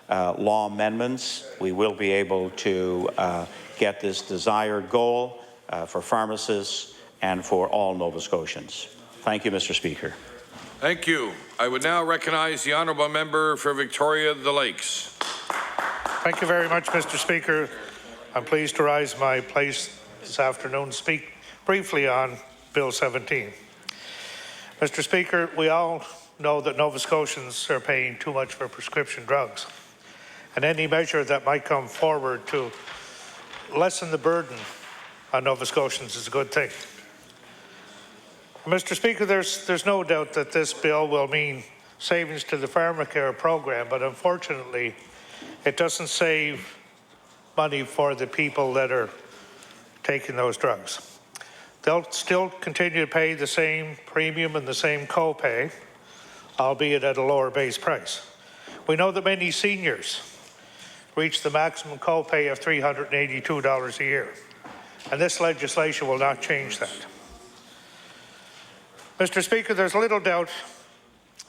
Speaker 3: law amendments, we will be able to get this desired goal for pharmacists and for all Nova Scotians. Thank you, Mr. Speaker.
Speaker 2: Thank you. I would now recognize the honourable member for Victoria the Lakes.
Speaker 4: Thank you very much, Mr. Speaker. I'm pleased to rise my place this afternoon to speak briefly on Bill 17. Mr. Speaker, we all know that Nova Scotians are paying too much for prescription drugs, and any measure that might come forward to lessen the burden on Nova Scotians is a good thing. Mr. Speaker, there's no doubt that this bill will mean savings to the pharmacare program, but unfortunately, it doesn't save money for the people that are taking those drugs. They'll still continue to pay the same premium and the same copay, albeit at a lower base price. We know that many seniors reach the maximum copay of $382 a year, and this legislation will not change that. Mr. Speaker, there's little doubt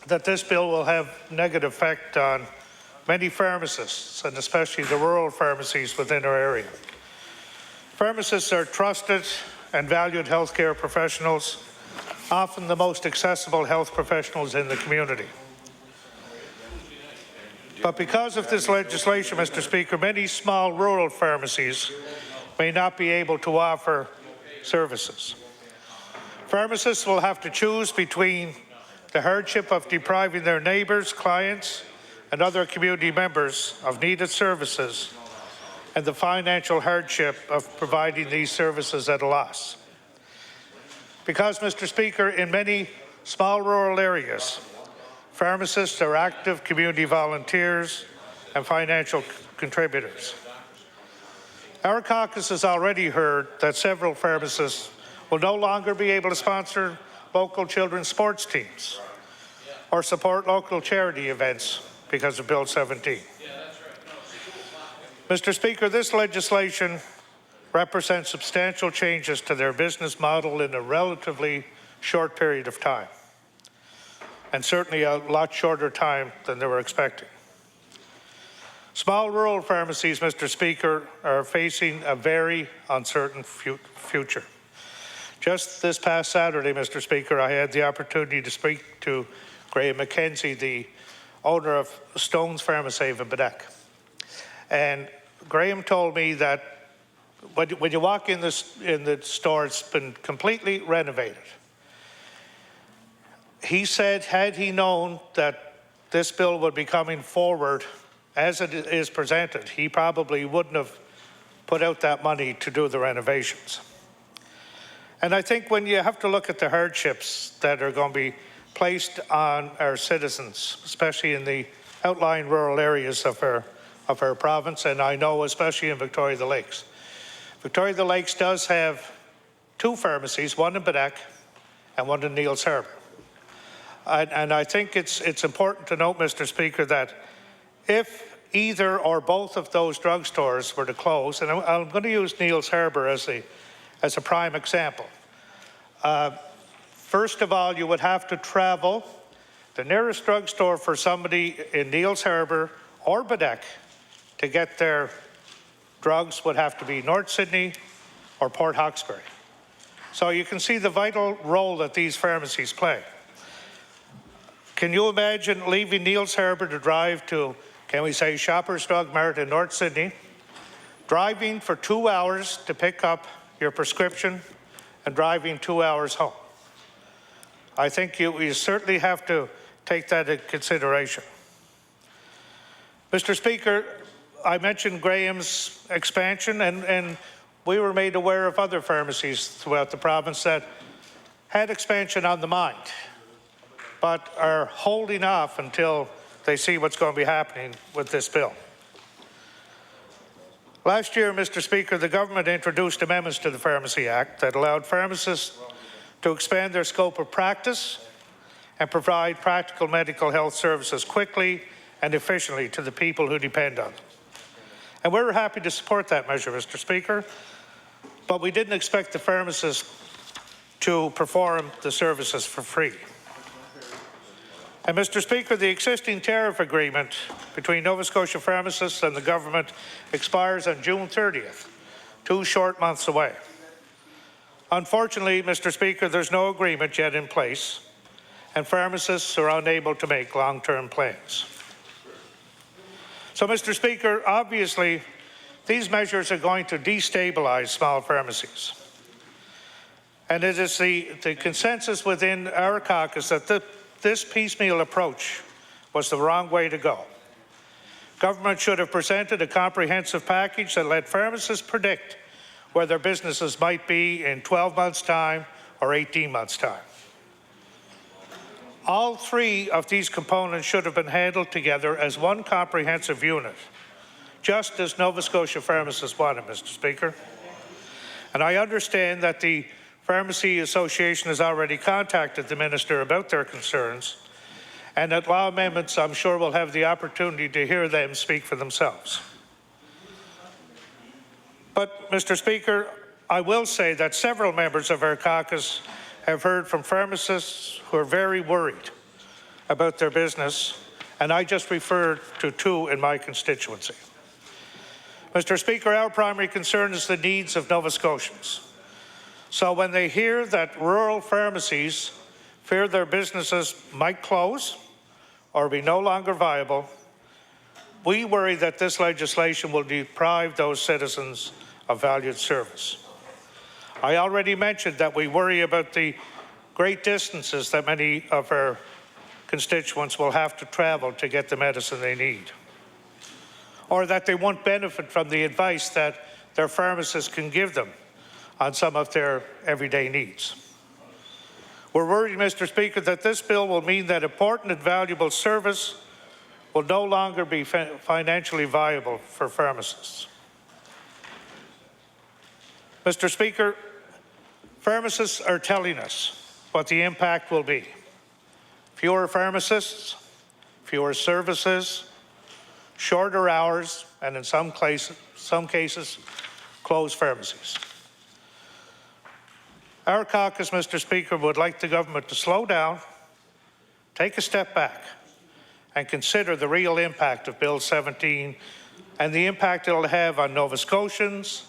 Speaker 4: that this bill will have negative effect on many pharmacists, and especially the rural pharmacies within our area. Pharmacists are trusted and valued healthcare professionals, often the most accessible health professionals in the community. But because of this legislation, Mr. Speaker, many small rural pharmacies may not be able to offer services. Pharmacists will have to choose between the hardship of depriving their neighbours, clients, and other community members of needed services, and the financial hardship of providing these services at a loss. Because, Mr. Speaker, in many small rural areas, pharmacists are active community volunteers and financial contributors. Our caucus has already heard that several pharmacists will no longer be able to sponsor local children's sports teams or support local charity events because of Bill 17. Mr. Speaker, this legislation represents substantial changes to their business model in a relatively short period of time, and certainly a lot shorter time than they were expecting. Small rural pharmacies, Mr. Speaker, are facing a very uncertain future. Just this past Saturday, Mr. Speaker, I had the opportunity to speak to Graham McKenzie, the owner of Stone's Pharmacy in Bedeck. And Graham told me that when you walk in the store, it's been completely renovated. He said, had he known that this bill would be coming forward as it is presented, he probably wouldn't have put out that money to do the renovations. And I think when you have to look at the hardships that are going to be placed on our citizens, especially in the outlying rural areas of our province, and I know especially in Victoria the Lakes. Victoria the Lakes does have 2 pharmacies, one in Bedeck and one in Neils Harbour. And I think it's important to note, Mr. Speaker, that if either or both of those drugstores were to close, and I'm going to use Neils Harbour as a prime example. First of all, you would have to travel. The nearest drugstore for somebody in Neils Harbour or Bedeck to get their drugs would have to be North Sydney or Port Hawkesbury. So you can see the vital role that these pharmacies play. Can you imagine leaving Neils Harbour to drive to, can we say, Shoppers Drug Mart in North Sydney, driving for 2 hours to pick up your prescription and driving 2 hours home? I think you certainly have to take that into consideration. Mr. Speaker, I mentioned Graham's expansion, and we were made aware of other pharmacies throughout the province that had expansion on the mind, but are holding off until they see what's going to be happening with this bill. Last year, Mr. Speaker, the government introduced amendments to the Pharmacy Act that allowed pharmacists to expand their scope of practice and provide practical medical health services quickly and efficiently to the people who depend on them. And we're happy to support that measure, Mr. Speaker, but we didn't expect the pharmacists to perform the services for free. And Mr. Speaker, the existing tariff agreement between Nova Scotia pharmacists and the government expires on June 30th, 2 short months away. Unfortunately, Mr. Speaker, there's no agreement yet in place, and pharmacists are unable to make long-term plans. So, Mr. Speaker, obviously, these measures are going to destabilize small pharmacies. And it is the consensus within our caucus that this piecemeal approach was the wrong way to go. Government should have presented a comprehensive package that let pharmacists predict where their businesses might be in 12 months' time or 18 months' time. All 3 of these components should have been handled together as one comprehensive unit, just as Nova Scotia pharmacists wanted, Mr. Speaker. And I understand that the Pharmacy Association has already contacted the Minister about their concerns, and at law amendments, I'm sure we'll have the opportunity to hear them speak for themselves. But, Mr. Speaker, I will say that several members of our caucus have heard from pharmacists who are very worried about their business, and I just referred to 2 in my constituency. Mr. Speaker, our primary concern is the needs of Nova Scotians. So when they hear that rural pharmacies fear their businesses might close or be no longer viable, we worry that this legislation will deprive those citizens of valued service. I already mentioned that we worry about the great distances that many of our constituents will have to travel to get the medicine they need, or that they won't benefit from the advice that their pharmacists can give them on some of their everyday needs. We're worried, Mr. Speaker, that this bill will mean that important and valuable service will no longer be financially viable for pharmacists. Mr. Speaker, pharmacists are telling us what the impact will be. Fewer pharmacists, fewer services, shorter hours, and in some cases, closed pharmacies. Our caucus, Mr. Speaker, would like the government to slow down, take a step back, and consider the real impact of Bill 17 and the impact it will have on Nova Scotians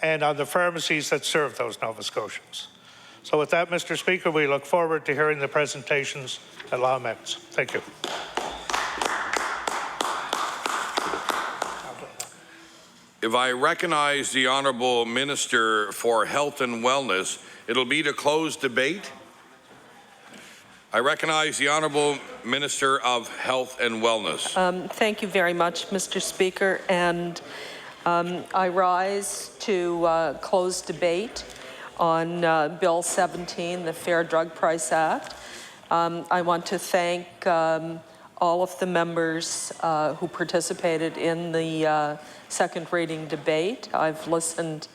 Speaker 4: and on the pharmacies that serve those Nova Scotians. So with that, Mr. Speaker, we look forward to hearing the presentations at law amendments. Thank you.
Speaker 2: If I recognize the Honourable Minister for Health and Wellness, it'll be to close debate. I recognize the Honourable Minister of Health and Wellness.
Speaker 5: Thank you very much, Mr. Speaker, and I rise to close debate on Bill 17, the Fair Drug Price Act. I want to thank all of the members who participated in the second reading debate. I've listened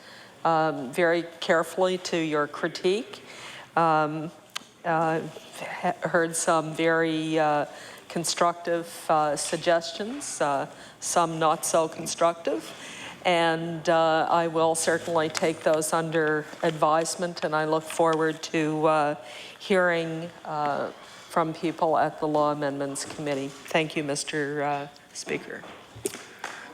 Speaker 5: very carefully to your critique. Heard some very constructive suggestions, some not so constructive, and I will certainly take those under advisement, and I look forward to hearing from people at the Law Amendments Committee. Thank you, Mr. Speaker.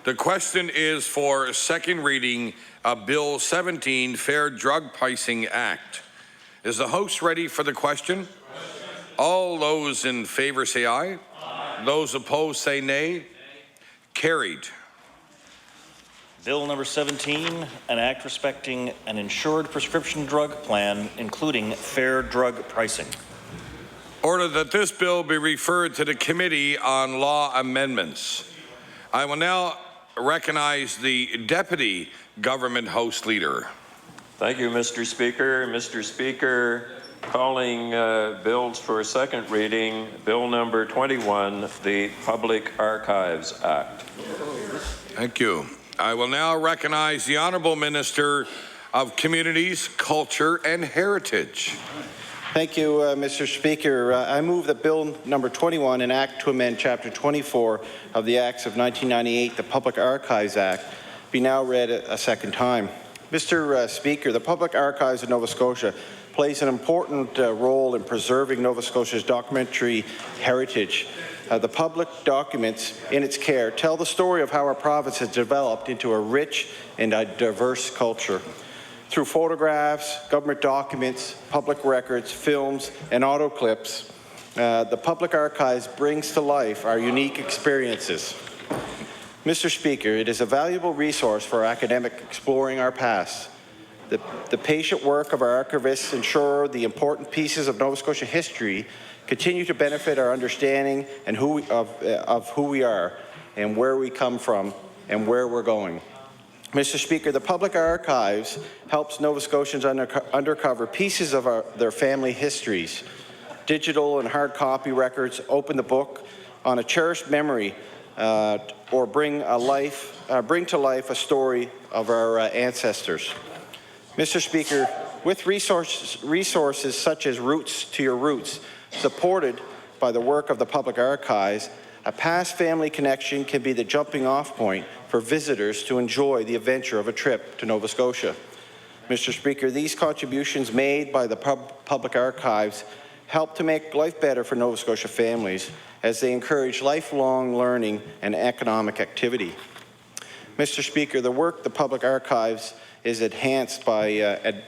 Speaker 2: The question is for second reading of Bill 17, Fair Drug Pricing Act. Is the House ready for the question? All those in favour say aye. Aye. Those opposed say nay. Carried.
Speaker 6: Bill number 17, an act respecting an insured prescription drug plan, including fair drug pricing.
Speaker 2: Order that this bill be referred to the Committee on Law Amendments. I will now recognize the Deputy Government House Leader.
Speaker 7: Thank you, Mr. Speaker. Mr. Speaker, calling bills for second reading, Bill number 21, the Public Archives Act.
Speaker 2: Thank you. I will now recognize the Honourable Minister of Communities, Culture and Heritage.
Speaker 8: Thank you, Mr. Speaker. I move that Bill number 21, an act to amend Chapter 24 of the Acts of 1998, the Public Archives Act, be now read a second time. Mr. Speaker, the Public Archives of Nova Scotia plays an important role in preserving Nova Scotia's documentary heritage. The public documents in its care tell the story of how our province has developed into a rich and a diverse culture. Through photographs, government documents, public records, films, and audio clips, the Public Archives brings to life our unique experiences. Mr. Speaker, it is a valuable resource for academic exploring our past. The patient work of our archivists ensure the important pieces of Nova Scotia history continue to benefit our understanding and of who we are and where we come from and where we're going. Mr. Speaker, the Public Archives helps Nova Scotians uncover pieces of their family histories. Digital and hard copy records open the book on a cherished memory or bring to life a story of our ancestors. Mr. Speaker, with resources such as Roots to Your Roots, supported by the work of the Public Archives, a past family connection can be the jumping-off point for visitors to enjoy the adventure of a trip to Nova Scotia. Mr. Speaker, these contributions made by the Public Archives help to make life better for Nova Scotia families as they encourage lifelong learning and economic activity. Mr. Speaker, the work of the Public Archives is enhanced by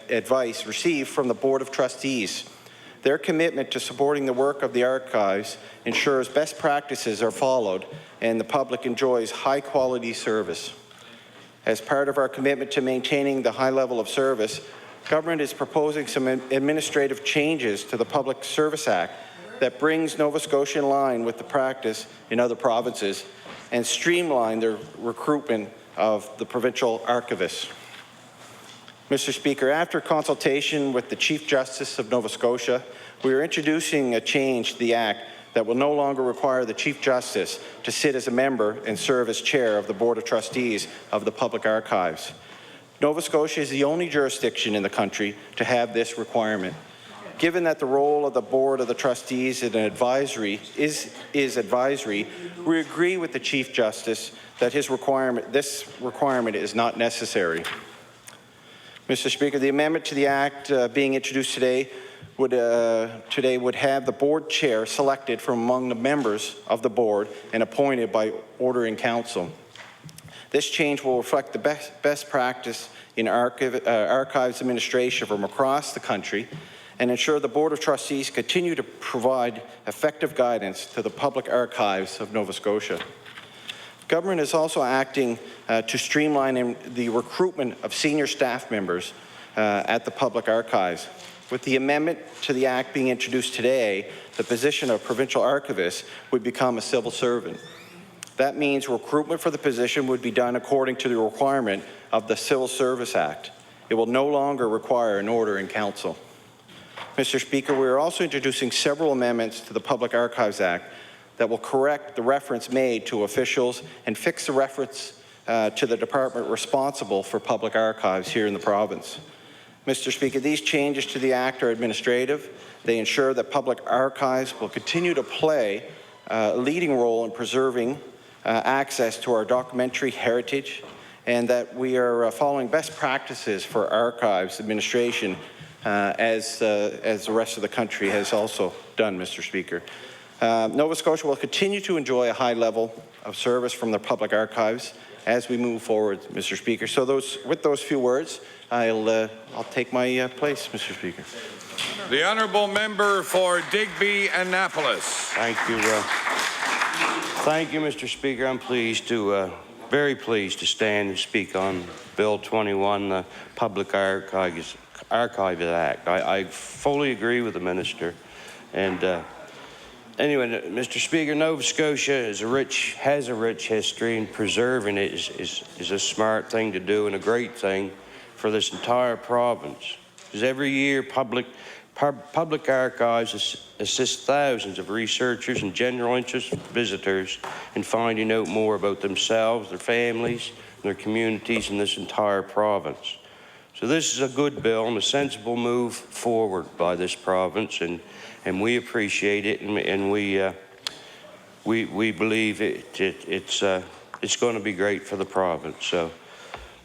Speaker 8: advice received from the Board of Trustees. Their commitment to supporting the work of the archives ensures best practices are followed and the public enjoys high-quality service. As part of our commitment to maintaining the high level of service, government is proposing some administrative changes to the Public Service Act that brings Nova Scotia in line with the practice in other provinces and streamline the recruitment of the provincial archivists. Mr. Speaker, after consultation with the Chief Justice of Nova Scotia, we are introducing a change to the Act that will no longer require the Chief Justice to sit as a member and serve as chair of the Board of Trustees of the Public Archives. Nova Scotia is the only jurisdiction in the country to have this requirement. Given that the role of the Board of the Trustees is advisory, we agree with the Chief Justice that this requirement is not necessary. Mr. Speaker, the amendment to the Act being introduced today would have the board chair selected from among the members of the board and appointed by order in council. This change will reflect the best practice in archives administration from across the country and ensure the Board of Trustees continue to provide effective guidance to the Public Archives of Nova Scotia. Government is also acting to streamline the recruitment of senior staff members at the Public Archives. With the amendment to the Act being introduced today, the position of provincial archivist would become a civil servant. That means recruitment for the position would be done according to the requirement of the Civil Service Act. It will no longer require an order in council. Mr. Speaker, we are also introducing several amendments to the Public Archives Act that will correct the reference made to officials and fix the reference to the department responsible for public archives here in the province. Mr. Speaker, these changes to the Act are administrative. They ensure that public archives will continue to play a leading role in preserving access to our documentary heritage, and that we are following best practices for archives administration as the rest of the country has also done, Mr. Speaker. Nova Scotia will continue to enjoy a high level of service from the public archives as we move forward, Mr. Speaker. So with those few words, I'll take my place, Mr. Speaker.
Speaker 2: The honourable member for Digby Annapolis.
Speaker 9: Thank you. Thank you, Mr. Speaker. I'm very pleased to stand and speak on Bill 21, the Public Archives Act. I fully agree with the minister. And anyway, Mr. Speaker, Nova Scotia has a rich history, and preserving it is a smart thing to do and a great thing for this entire province. Because every year, Public Archives assist thousands of researchers and general interest visitors in finding out more about themselves, their families, their communities in this entire province. So this is a good bill and a sensible move forward by this province, and we appreciate it, and we believe it's going to be great for the province. So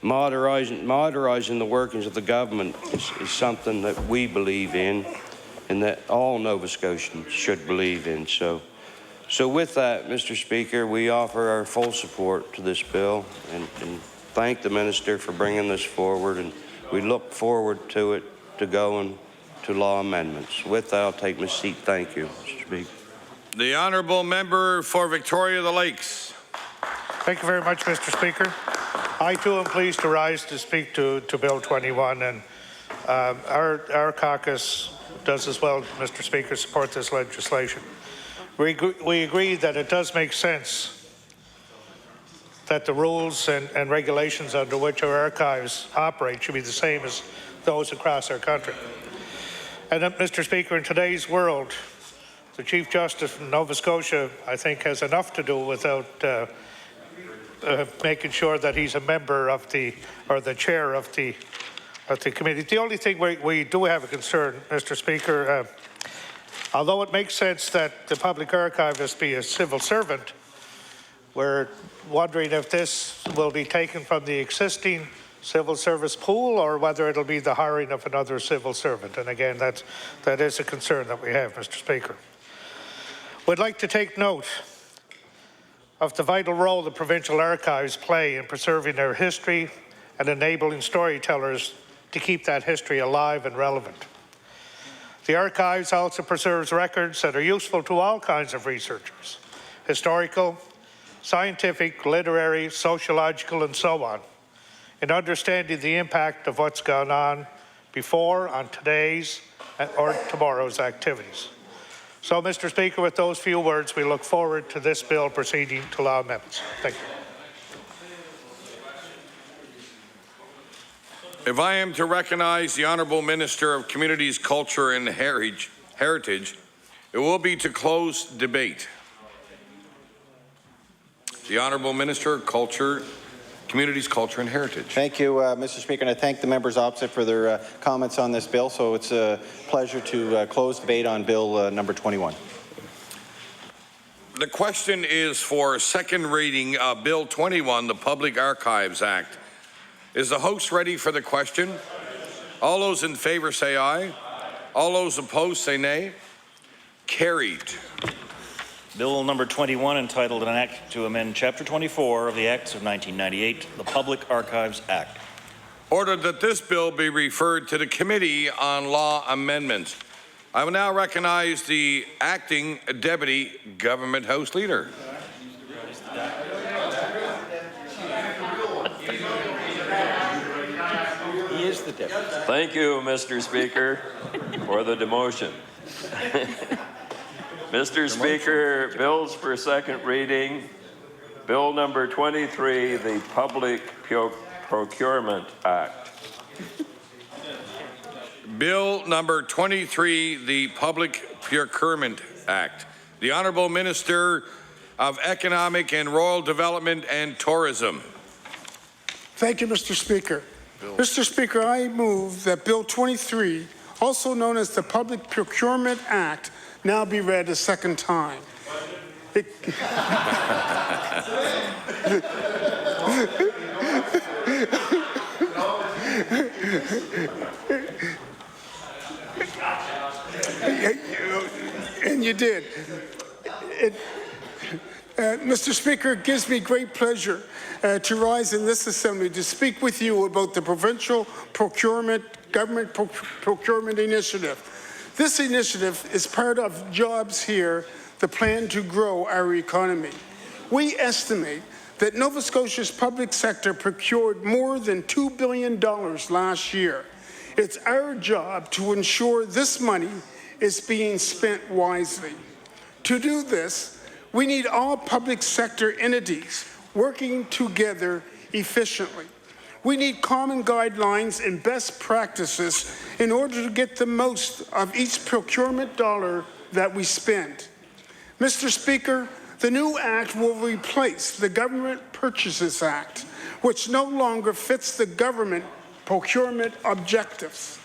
Speaker 9: modernizing the workings of the government is something that we believe in, and that all Nova Scotians should believe in. So with that, Mr. Speaker, we offer our full support to this bill, and thank the minister for bringing this forward, and we look forward to it to going to law amendments. With that, I'll take my seat. Thank you, Mr. Speaker.
Speaker 2: The honourable member for Victoria the Lakes.
Speaker 4: Thank you very much, Mr. Speaker. I too am pleased to rise to speak to Bill 21, and our caucus does as well, Mr. Speaker, support this legislation. We agree that it does make sense that the rules and regulations under which our archives operate should be the same as those across our country. And Mr. Speaker, in today's world, the Chief Justice from Nova Scotia, I think, has enough to do without making sure that he's a member of the chair of the committee. The only thing we do have a concern, Mr. Speaker, although it makes sense that the public archivist be a civil servant, we're wondering if this will be taken from the existing civil service pool or whether it'll be the hiring of another civil servant. And again, that is a concern that we have, Mr. Speaker. We'd like to take note of the vital role the provincial archives play in preserving their history and enabling storytellers to keep that history alive and relevant. The archives also preserves records that are useful to all kinds of researchers: historical, scientific, literary, sociological, and so on, in understanding the impact of what's gone on before, on today's, or tomorrow's activities. So, Mr. Speaker, with those few words, we look forward to this bill proceeding to law amendments. Thank you.
Speaker 2: If I am to recognize the Honourable Minister of Communities, Culture and Heritage, it will be to close debate. The Honourable Minister of Culture, Communities, Culture and Heritage.
Speaker 8: Thank you, Mr. Speaker, and I thank the members opposite for their comments on this bill. So it's a pleasure to close debate on Bill number 21.
Speaker 2: The question is for second reading of Bill 21, the Public Archives Act. Is the host ready for the question? All those in favour say aye. All those opposed say nay. Carried.
Speaker 6: Bill number 21, entitled An Act to Amend Chapter 24 of the Acts of 1998, the Public Archives Act.
Speaker 2: Ordered that this bill be referred to the Committee on Law Amendments. I will now recognize the Acting Deputy Government House Leader.
Speaker 8: the difference.
Speaker 7: Thank you, Mr. Speaker, for the demotion. Mr. Speaker, bills for second reading. Bill number 23, the Public Procurement Act.
Speaker 2: Bill number 23, the Public Procurement Act. The Honourable Minister of Economic and Rural Development and Tourism.
Speaker 10: Thank you, Mr. Speaker. Mr. Speaker, I move that Bill 23, also known as the Public Procurement Act, now be read a second time. And you did. Mr. Speaker, it gives me great pleasure to rise in this assembly to speak with you about the Provincial Government Procurement Initiative. This initiative is part of Jobs Here, the plan to grow our economy. We estimate that Nova Scotia's public sector procured more than $2 billion last year. It's our job to ensure this money is being spent wisely. To do this, we need all public sector entities working together efficiently. We need common guidelines and best practices in order to get the most of each procurement dollar that we spend. Mr. Speaker, the new act will replace the Government Purchases Act, which no longer fits the government procurement objectives.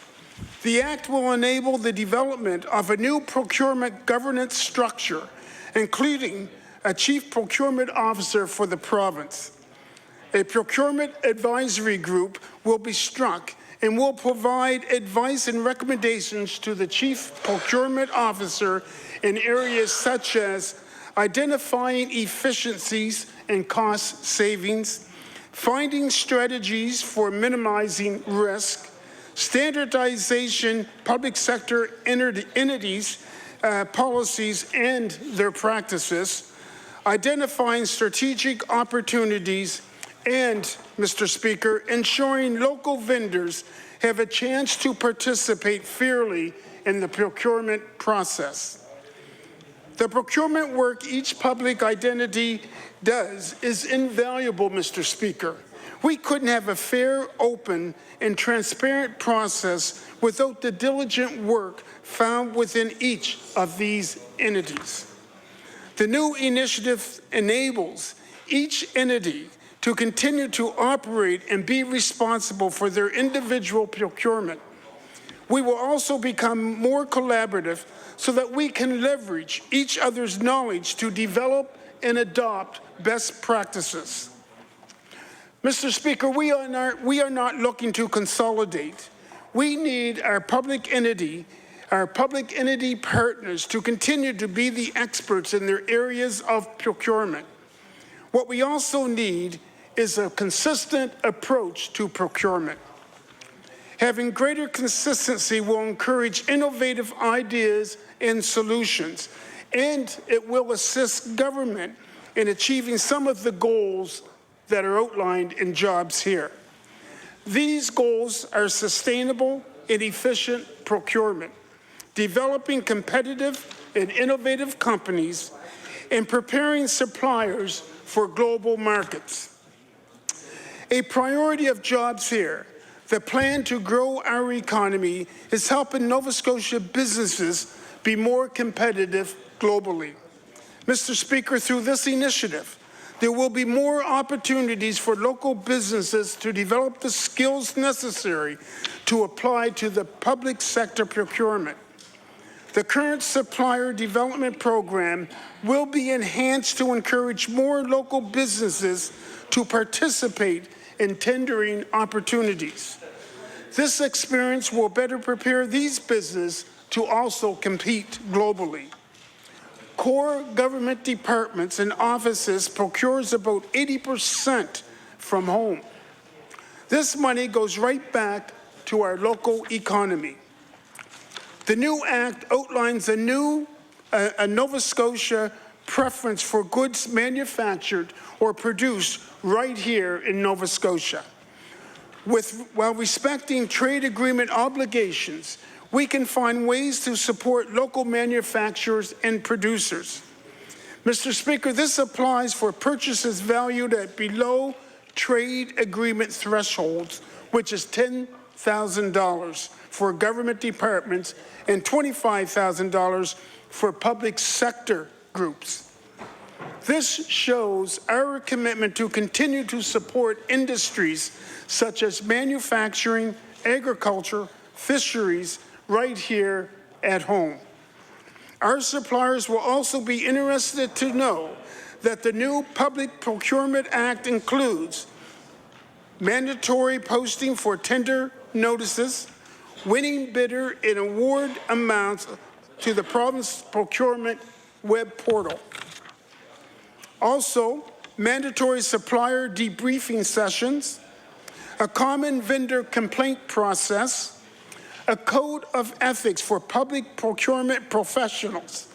Speaker 10: The act will enable the development of a new procurement governance structure, including a chief procurement officer for the province. A procurement advisory group will be struck and will provide advice and recommendations to the chief procurement officer in areas such as identifying efficiencies and cost savings, finding strategies for minimizing risk, standardization, public sector entities, policies and their practices, identifying strategic opportunities, and, Mr. Speaker, ensuring local vendors have a chance to participate fairly in the procurement process. The procurement work each public entity does is invaluable, Mr. Speaker. We couldn't have a fair, open, and transparent process without the diligent work found within each of these entities. The new initiative enables each entity to continue to operate and be responsible for their individual procurement. We will also become more collaborative so that we can leverage each other's knowledge to develop and adopt best practices. Mr. Speaker, we are not looking to consolidate. We need our public entity partners to continue to be the experts in their areas of procurement. What we also need is a consistent approach to procurement. Having greater consistency will encourage innovative ideas and solutions, and it will assist government in achieving some of the goals that are outlined in Jobs Here. These goals are sustainable and efficient procurement, developing competitive and innovative companies, and preparing suppliers for global markets. A priority of Jobs Here, the plan to grow our economy, is helping Nova Scotia businesses be more competitive globally. Mr. Speaker, through this initiative, there will be more opportunities for local businesses to develop the skills necessary to apply to the public sector procurement. The current supplier development program will be enhanced to encourage more local businesses to participate in tendering opportunities. This experience will better prepare these businesses to also compete globally. Core government departments and offices procures about 80% from home. This money goes right back to our local economy. The new act outlines a Nova Scotia preference for goods manufactured or produced right here in Nova Scotia. While respecting trade agreement obligations, we can find ways to support local manufacturers and producers. Mr. Speaker, this applies for purchases valued at below trade agreement thresholds, which is $10,000 for government departments and $25,000 for public sector groups. This shows our commitment to continue to support industries such as manufacturing, agriculture, fisheries, right here at home. Our suppliers will also be interested to know that the new Public Procurement Act includes mandatory posting for tender notices, winning bidder and award amounts to the province procurement web portal. Also, mandatory supplier debriefing sessions, a common vendor complaint process, a code of ethics for public procurement professionals,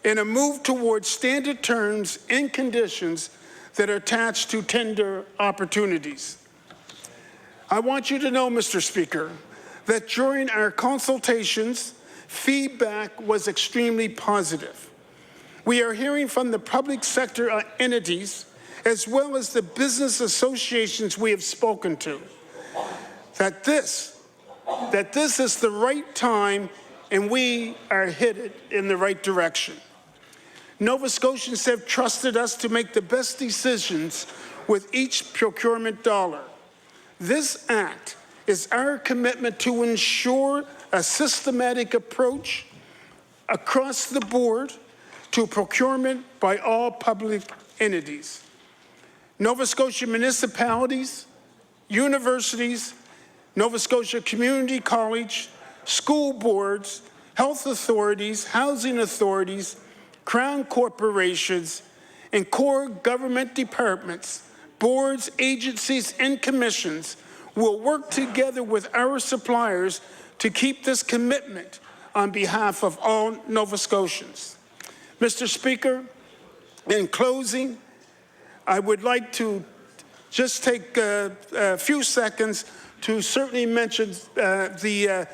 Speaker 10: and a move towards standard terms and conditions that are attached to tender opportunities. I want you to know, Mr. Speaker, that during our consultations, feedback was extremely positive. We are hearing from the public sector entities, as well as the business associations we have spoken to, that this is the right time and we are headed in the right direction. Nova Scotians have trusted us to make the best decisions with each procurement dollar. This act is our commitment to ensure a systematic approach across the board to procurement by all public entities. Nova Scotia municipalities, universities, Nova Scotia Community College, school boards, health authorities, housing authorities, crown corporations, and core government departments, boards, agencies, and commissions will work together with our suppliers to keep this commitment on behalf of all Nova Scotians. Mr. Speaker, in closing, I would like to just take a few seconds to certainly mention the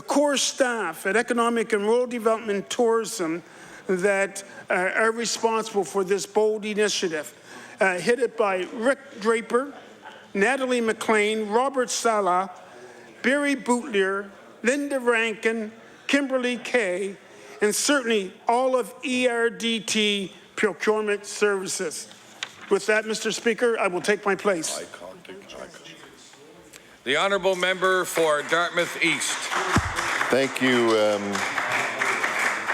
Speaker 10: core staff at Economic and Rural Development and Tourism that are responsible for this bold initiative, headed by Rick Draper, Natalie McLean, Robert Sala, Barry Boutlier, Linda Rankin, Kimberly Kay, and certainly all of ERDT Procurement Services. With that, Mr. Speaker, I will take my place.
Speaker 2: The honourable member for Dartmouth East.
Speaker 11: Thank you.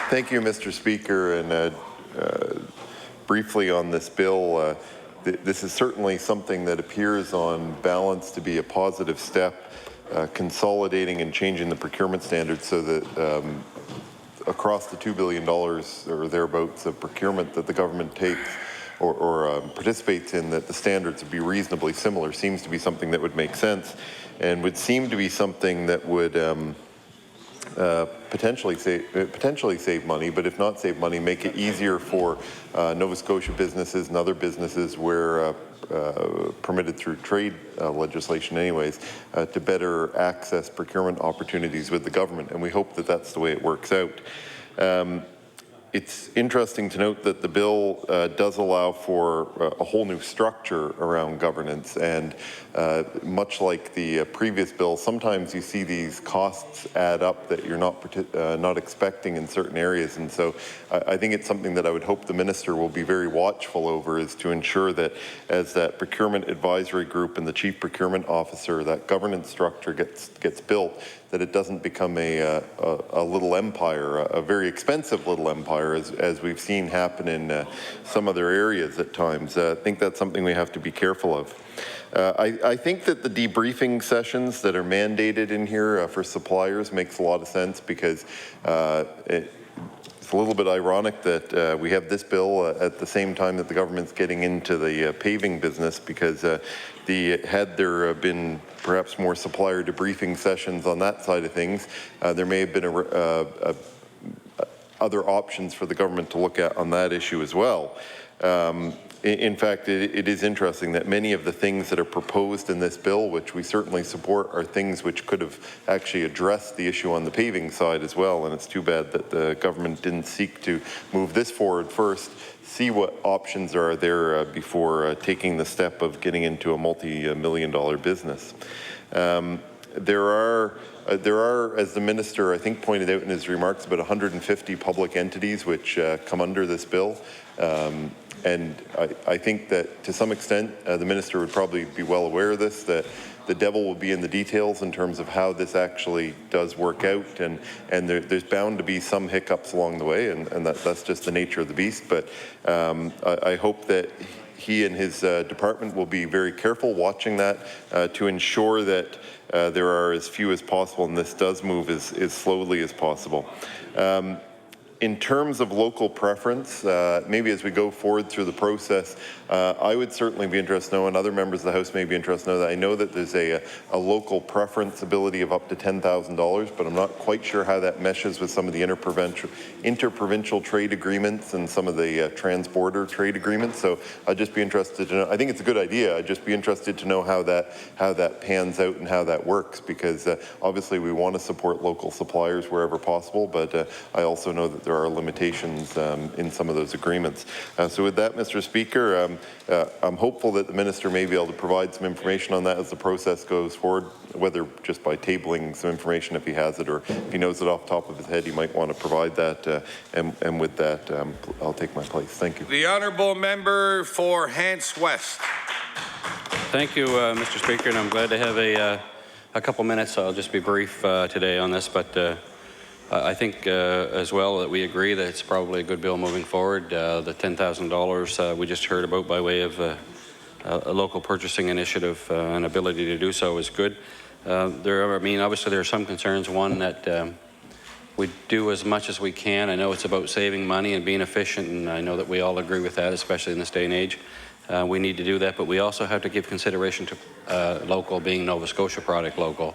Speaker 11: Thank you, Mr. Speaker. And briefly on this bill, this is certainly something that appears on balance to be a positive step, consolidating and changing the procurement standards so that across the $2 billion or thereabouts of procurement that the government takes or participates in, that the standards would be reasonably similar. Seems to be something that would make sense and would seem to be something that would potentially save money, but if not save money, make it easier for Nova Scotia businesses and other businesses where permitted through trade legislation anyways, to better access procurement opportunities with the government, and we hope that that's the way it works out. It's interesting to note that the bill does allow for a whole new structure around governance, and much like the previous bill, sometimes you see these costs add up that you're not expecting in certain areas, and so I think it's something that I would hope the minister will be very watchful over, is to ensure that as that procurement advisory group and the chief procurement officer, that governance structure gets built, that it doesn't become a little empire, a very expensive little empire, as we've seen happen in some other areas at times. I think that's something we have to be careful of. I think that the debriefing sessions that are mandated in here for suppliers makes a lot of sense, because it's a little bit ironic that we have this bill at the same time that the government's getting into the paving business, because had there been perhaps more supplier debriefing sessions on that side of things, there may have been other options for the government to look at on that issue as well. In fact, it is interesting that many of the things that are proposed in this bill, which we certainly support, are things which could have actually addressed the issue on the paving side as well. And it's too bad that the government didn't seek to move this forward first, see what options are there before taking the step of getting into a multi-million-dollar business. There are, as the minister I think pointed out in his remarks, about 150 public entities which come under this bill. And I think that to some extent, the minister would probably be well aware of this, that the devil will be in the details in terms of how this actually does work out, and there's bound to be some hiccups along the way, and that's just the nature of the beast. But I hope that he and his department will be very careful watching that to ensure that there are as few as possible, and this does move as slowly as possible. In terms of local preference, maybe as we go forward through the process, I would certainly be interested to know, and other members of the House may be interested to know, that I know that there's a local preference ability of up to $10,000, but I'm not quite sure how that meshes with some of the interprovincial trade agreements and some of the trans-border trade agreements. So I'd just be interested to know. I think it's a good idea. I'd just be interested to know how that pans out and how that works, because obviously we want to support local suppliers wherever possible, but I also know that there are limitations in some of those agreements. So with that, Mr. Speaker, I'm hopeful that the minister may be able to provide some information on that as the process goes forward, whether just by tabling some information if he has it, or if he knows it off the top of his head, he might want to provide that. And with that, I'll take my place. Thank you.
Speaker 2: The honourable member for Hants West.
Speaker 1: Thank you, Mr. Speaker, and I'm glad to have a couple minutes. I'll just be brief today on this, but I think as well that we agree that it's probably a good bill moving forward. The $10,000 we just heard about by way of a local purchasing initiative and ability to do so is good. Obviously there are some concerns. One, that we do as much as we can. I know it's about saving money and being efficient, and I know that we all agree with that, especially in this day and age. We need to do that, but we also have to give consideration to local being Nova Scotia product local.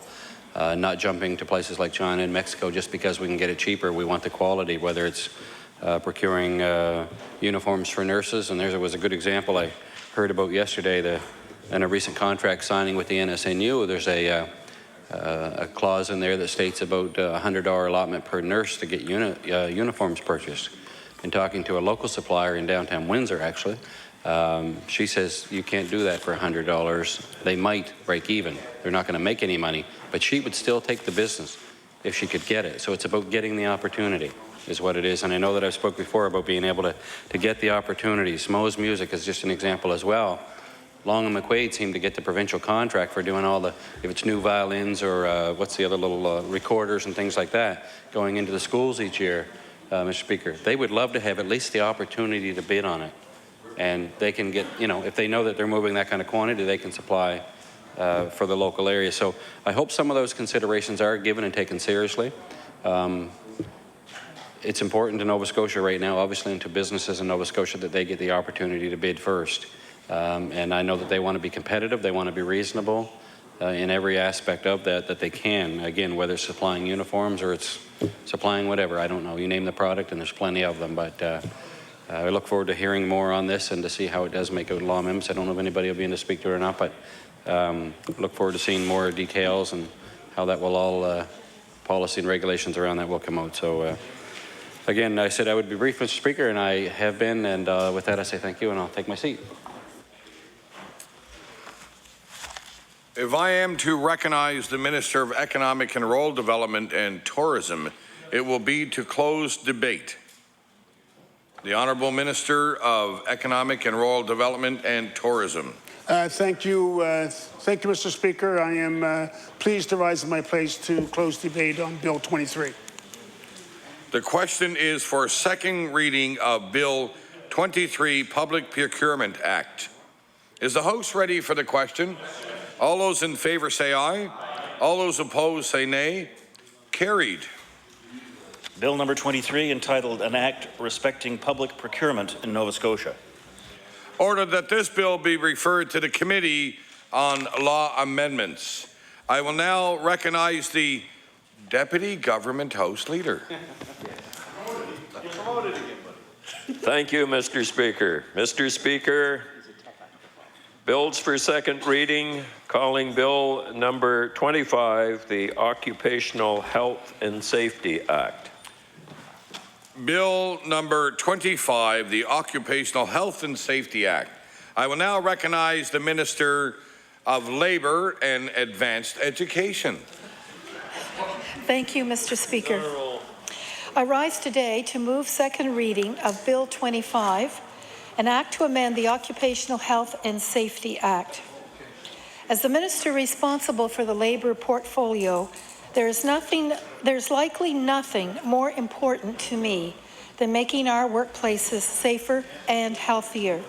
Speaker 1: Not jumping to places like China and Mexico just because we can get it cheaper. We want the quality, whether it's procuring uniforms for nurses. And there was a good example I heard about yesterday. In a recent contract signing with the NSNU, there's a clause in there that states about $100 allotment per nurse to get uniforms purchased. In talking to a local supplier in downtown Windsor, actually, she says you can't do that for $100. They might break even. They're not going to make any money, but she would still take the business if she could get it. So it's about getting the opportunity is what it is. And I know that I've spoke before about being able to get the opportunities. Mo's Music is just an example as well. Long and McQuaid seem to get the provincial contract for doing all the, if it's new violins or what's the other little recorders and things like that, going into the schools each year, Mr. Speaker. They would love to have at least the opportunity to bid on it. And they can get, if they know that they're moving that kind of quantity, they can supply for the local area. So I hope some of those considerations are given and taken seriously. It's important to Nova Scotia right now, obviously, and to businesses in Nova Scotia, that they get the opportunity to bid first. And I know that they want to be competitive, they want to be reasonable in every aspect of that they can. Again, whether it's supplying uniforms or it's supplying whatever, I don't know. You name the product and there's plenty of them, but I look forward to hearing more on this and to see how it does make out law amendments. I don't know if anybody will be in to speak to it or not, but look forward to seeing more details and how that will all, policy and regulations around that will come out. So again, I said I would be brief, Mr. Speaker, and I have been, and with that I say thank you and I'll take my seat.
Speaker 2: If I am to recognize the Minister of Economic and Rural Development and Tourism, it will be to close debate. The Honourable Minister of Economic and Rural Development and Tourism.
Speaker 10: Thank you, Mr. Speaker. I am pleased to rise in my place to close debate on Bill 23.
Speaker 2: The question is for second reading of Bill 23, Public Procurement Act. Is the House ready for the question? All those in favour say aye. All those opposed say nay. Carried.
Speaker 6: Bill number 23, entitled An Act Respecting Public Procurement in Nova Scotia.
Speaker 2: Order that this bill be referred to the Committee on Law Amendments. I will now recognize the Deputy Government House Leader.
Speaker 7: Thank you, Mr. Speaker. Mr. Speaker, bills for second reading, calling Bill number 25, the Occupational Health and Safety Act.
Speaker 2: Bill number 25, the Occupational Health and Safety Act. I will now recognize the Minister of Labour and Advanced Education.
Speaker 12: Thank you, Mr. Speaker. I rise today to move second reading of Bill 25, an act to amend the Occupational Health and Safety Act. As the Minister responsible for the Labour portfolio, there's likely nothing more important to me than making our workplaces safer and healthier.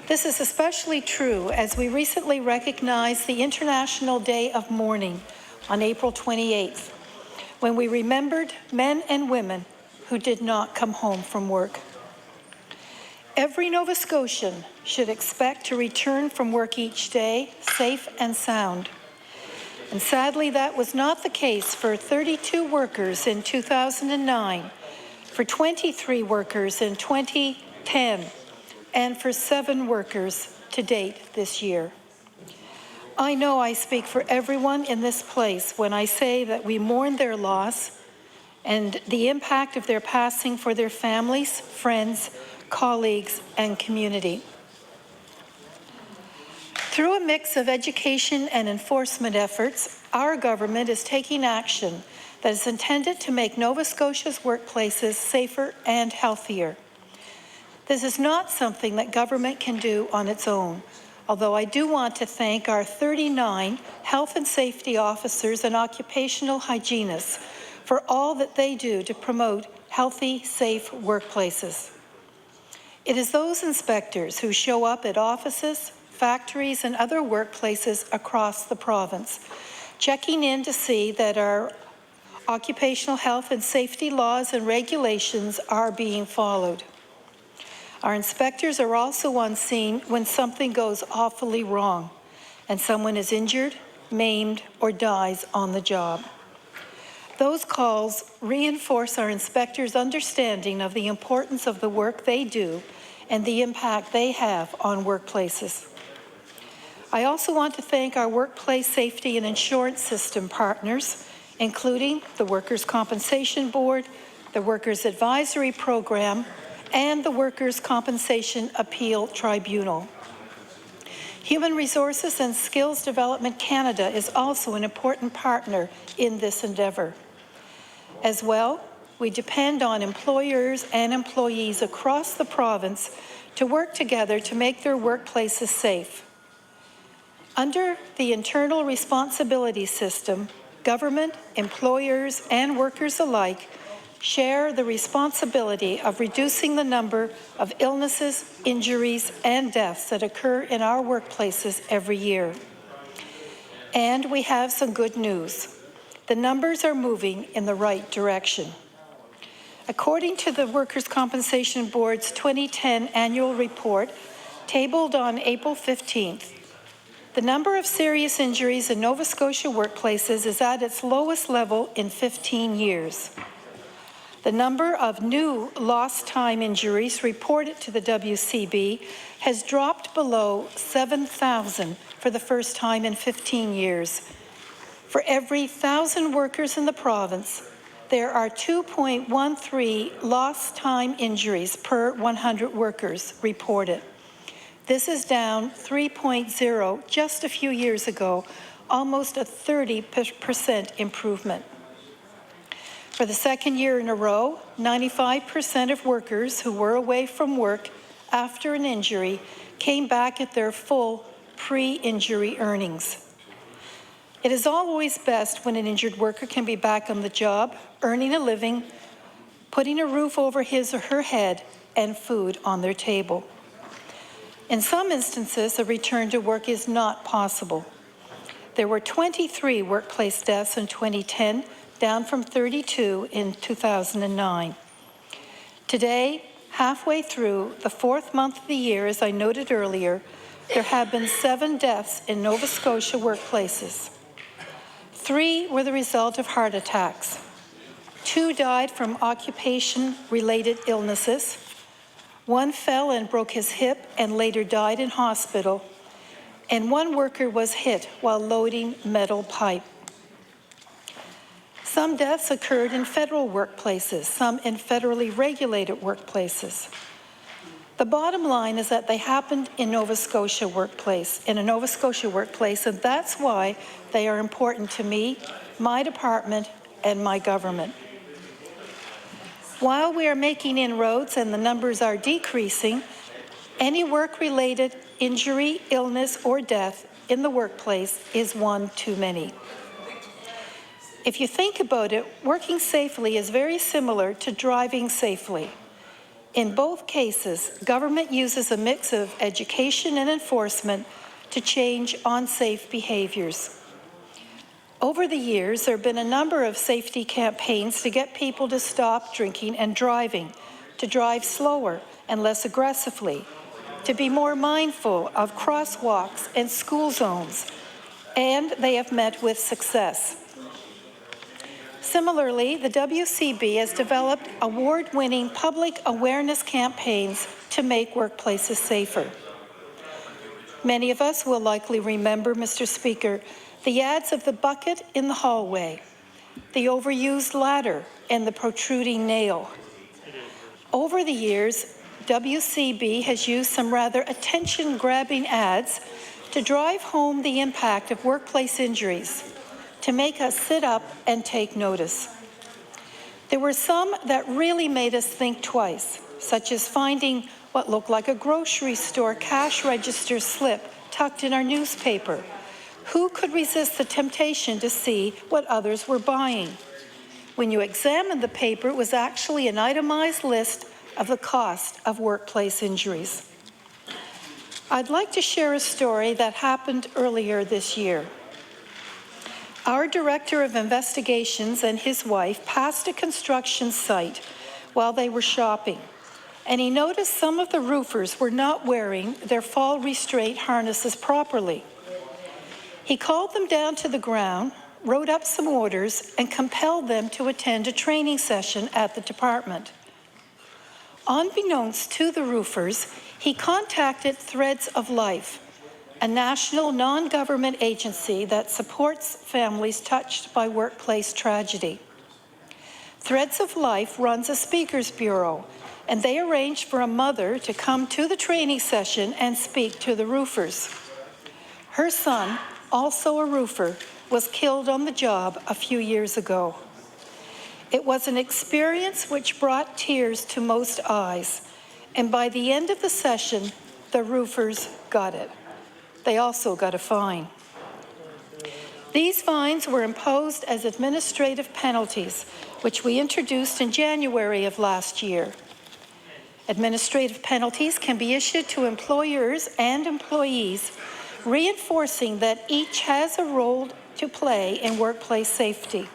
Speaker 12: This is especially true as we recently recognized the International Day of Mourning on April 28th, when we remembered men and women who did not come home from work. Every Nova Scotian should expect to return from work each day safe and sound. And sadly, that was not the case for 32 workers in 2009, for 23 workers in 2010, and for 7 workers to date this year. I know I speak for everyone in this place when I say that we mourn their loss and the impact of their passing for their families, friends, colleagues, and community. Through a mix of education and enforcement efforts, our government is taking action that is intended to make Nova Scotia's workplaces safer and healthier. This is not something that government can do on its own, although I do want to thank our 39 health and safety officers and occupational hygienists for all that they do to promote healthy, safe workplaces. It is those inspectors who show up at offices, factories, and other workplaces across the province, checking in to see that our occupational health and safety laws and regulations are being followed. Our inspectors are also on scene when something goes awfully wrong and someone is injured, maimed, or dies on the job. Those calls reinforce our inspectors' understanding of the importance of the work they do and the impact they have on workplaces. I also want to thank our workplace safety and insurance system partners, including the Workers' Compensation Board, the Workers' Advisory Program, and the Workers' Compensation Appeal Tribunal. Human Resources and Skills Development Canada is also an important partner in this endeavour. As well, we depend on employers and employees across the province to work together to make their workplaces safe. Under the internal responsibility system, government, employers, and workers alike share the responsibility of reducing the number of illnesses, injuries, and deaths that occur in our workplaces every year. And we have some good news. The numbers are moving in the right direction. According to the Workers' Compensation Board's 2010 annual report, tabled on April 15th, the number of serious injuries in Nova Scotia workplaces is at its lowest level in 15 years. The number of new lost time injuries reported to the WCB has dropped below 7,000 for the first time in 15 years. For every 1,000 workers in the province, there are 2.13 lost time injuries per 100 workers reported. This is down 3.0 just a few years ago, almost a 30% improvement. For the second year in a row, 95% of workers who were away from work after an injury came back at their full pre-injury earnings. It is always best when an injured worker can be back on the job, earning a living, putting a roof over his or her head, and food on their table. In some instances, a return to work is not possible. There were 23 workplace deaths in 2010, down from 32 in 2009. Today, halfway through the 4th month of the year, as I noted earlier, there have been 7 deaths in Nova Scotia workplaces. 3 were the result of heart attacks. 2 died from occupation-related illnesses, One fell and broke his hip and later died in hospital, and one worker was hit while loading metal pipe. Some deaths occurred in federal workplaces, some in federally regulated workplaces. The bottom line is that they happened in a Nova Scotia workplace, and that's why they are important to me, my department, and my government. While we are making inroads and the numbers are decreasing, any work-related injury, illness, or death in the workplace is one too many. If you think about it, working safely is very similar to driving safely. In both cases, government uses a mix of education and enforcement to change unsafe behaviors. Over the years, there have been a number of safety campaigns to get people to stop drinking and driving, to drive slower and less aggressively, to be more mindful of crosswalks and school zones, and they have met with success. Similarly, the WCB has developed award-winning public awareness campaigns to make workplaces safer. Many of us will likely remember, Mr. Speaker, the ads of the bucket in the hallway, the overused ladder, and the protruding nail. Over the years, WCB has used some rather attention-grabbing ads to drive home the impact of workplace injuries, to make us sit up and take notice. There were some that really made us think twice, such as finding what looked like a grocery store cash register slip tucked in our newspaper. Who could resist the temptation to see what others were buying? When you examined the paper, it was actually an itemized list of the cost of workplace injuries. I'd like to share a story that happened earlier this year. Our Director of Investigations and his wife passed a construction site while they were shopping, and he noticed some of the roofers were not wearing their fall restraint harnesses properly. He called them down to the ground, wrote up some orders, and compelled them to attend a training session at the department. Unbeknownst to the roofers, he contacted Threads of Life, a national non-government agency that supports families touched by workplace tragedy. Threads of Life runs a speakers bureau, and they arranged for a mother to come to the training session and speak to the roofers. Her son, also a roofer, was killed on the job a few years ago. It was an experience which brought tears to most eyes, and by the end of the session, the roofers got it. They also got a fine. These fines were imposed as administrative penalties, which we introduced in January of last year. Administrative penalties can be issued to employers and employees, reinforcing that each has a role to play in workplace safety.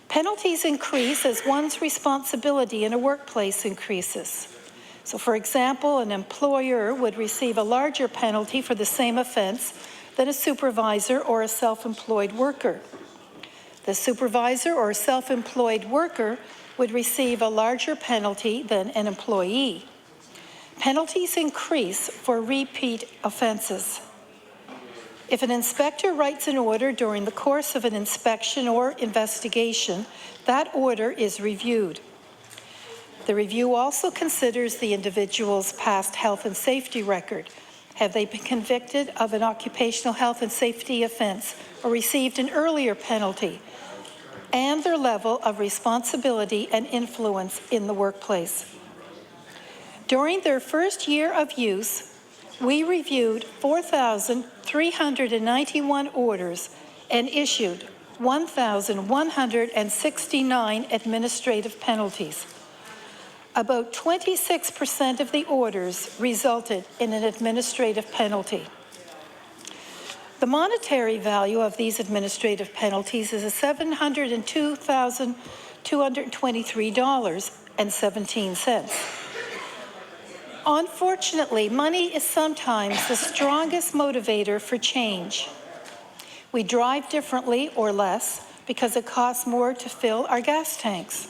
Speaker 12: Penalties increase as one's responsibility in a workplace increases. So, for example, an employer would receive a larger penalty for the same offense than a supervisor or a self-employed worker. The supervisor or self-employed worker would receive a larger penalty than an employee. Penalties increase for repeat offenses. If an inspector writes an order during the course of an inspection or investigation, that order is reviewed. The review also considers the individual's past health and safety record. Have they been convicted of an occupational health and safety offense or received an earlier penalty? And their level of responsibility and influence in the workplace. During their first year of use, we reviewed 4,391 orders and issued 1,169 administrative penalties. About 26% of the orders resulted in an administrative penalty. The monetary value of these administrative penalties is $702,223.17. Unfortunately, money is sometimes the strongest motivator for change. We drive differently or less because it costs more to fill our gas tanks.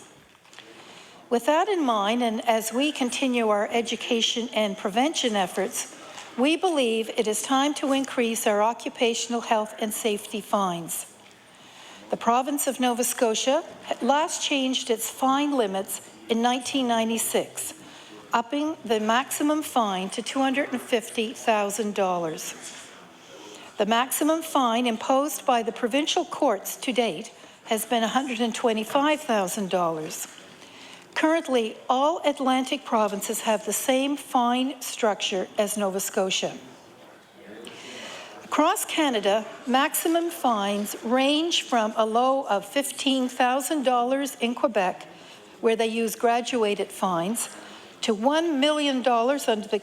Speaker 12: With that in mind, and as we continue our education and prevention efforts, we believe it is time to increase our occupational health and safety fines. The province of Nova Scotia last changed its fine limits in 1996, upping the maximum fine to $250,000. The maximum fine imposed by the provincial courts to date has been $125,000. Currently, all Atlantic provinces have the same fine structure as Nova Scotia. Across Canada, maximum fines range from a low of $15,000 in Quebec, where they use graduated fines, to $1 million under the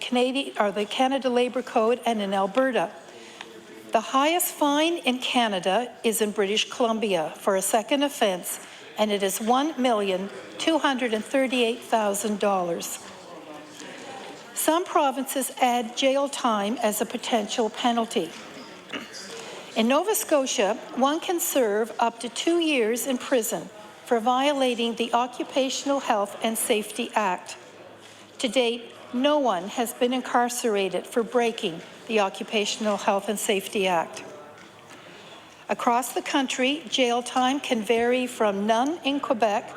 Speaker 12: Canada Labour Code and in Alberta. The highest fine in Canada is in British Columbia for a second offence, and it is $1,238,000. Some provinces add jail time as a potential penalty. In Nova Scotia, one can serve up to 2 years in prison for violating the Occupational Health and Safety Act. To date, no one has been incarcerated for breaking the Occupational Health and Safety Act. Across the country, jail time can vary from none in Quebec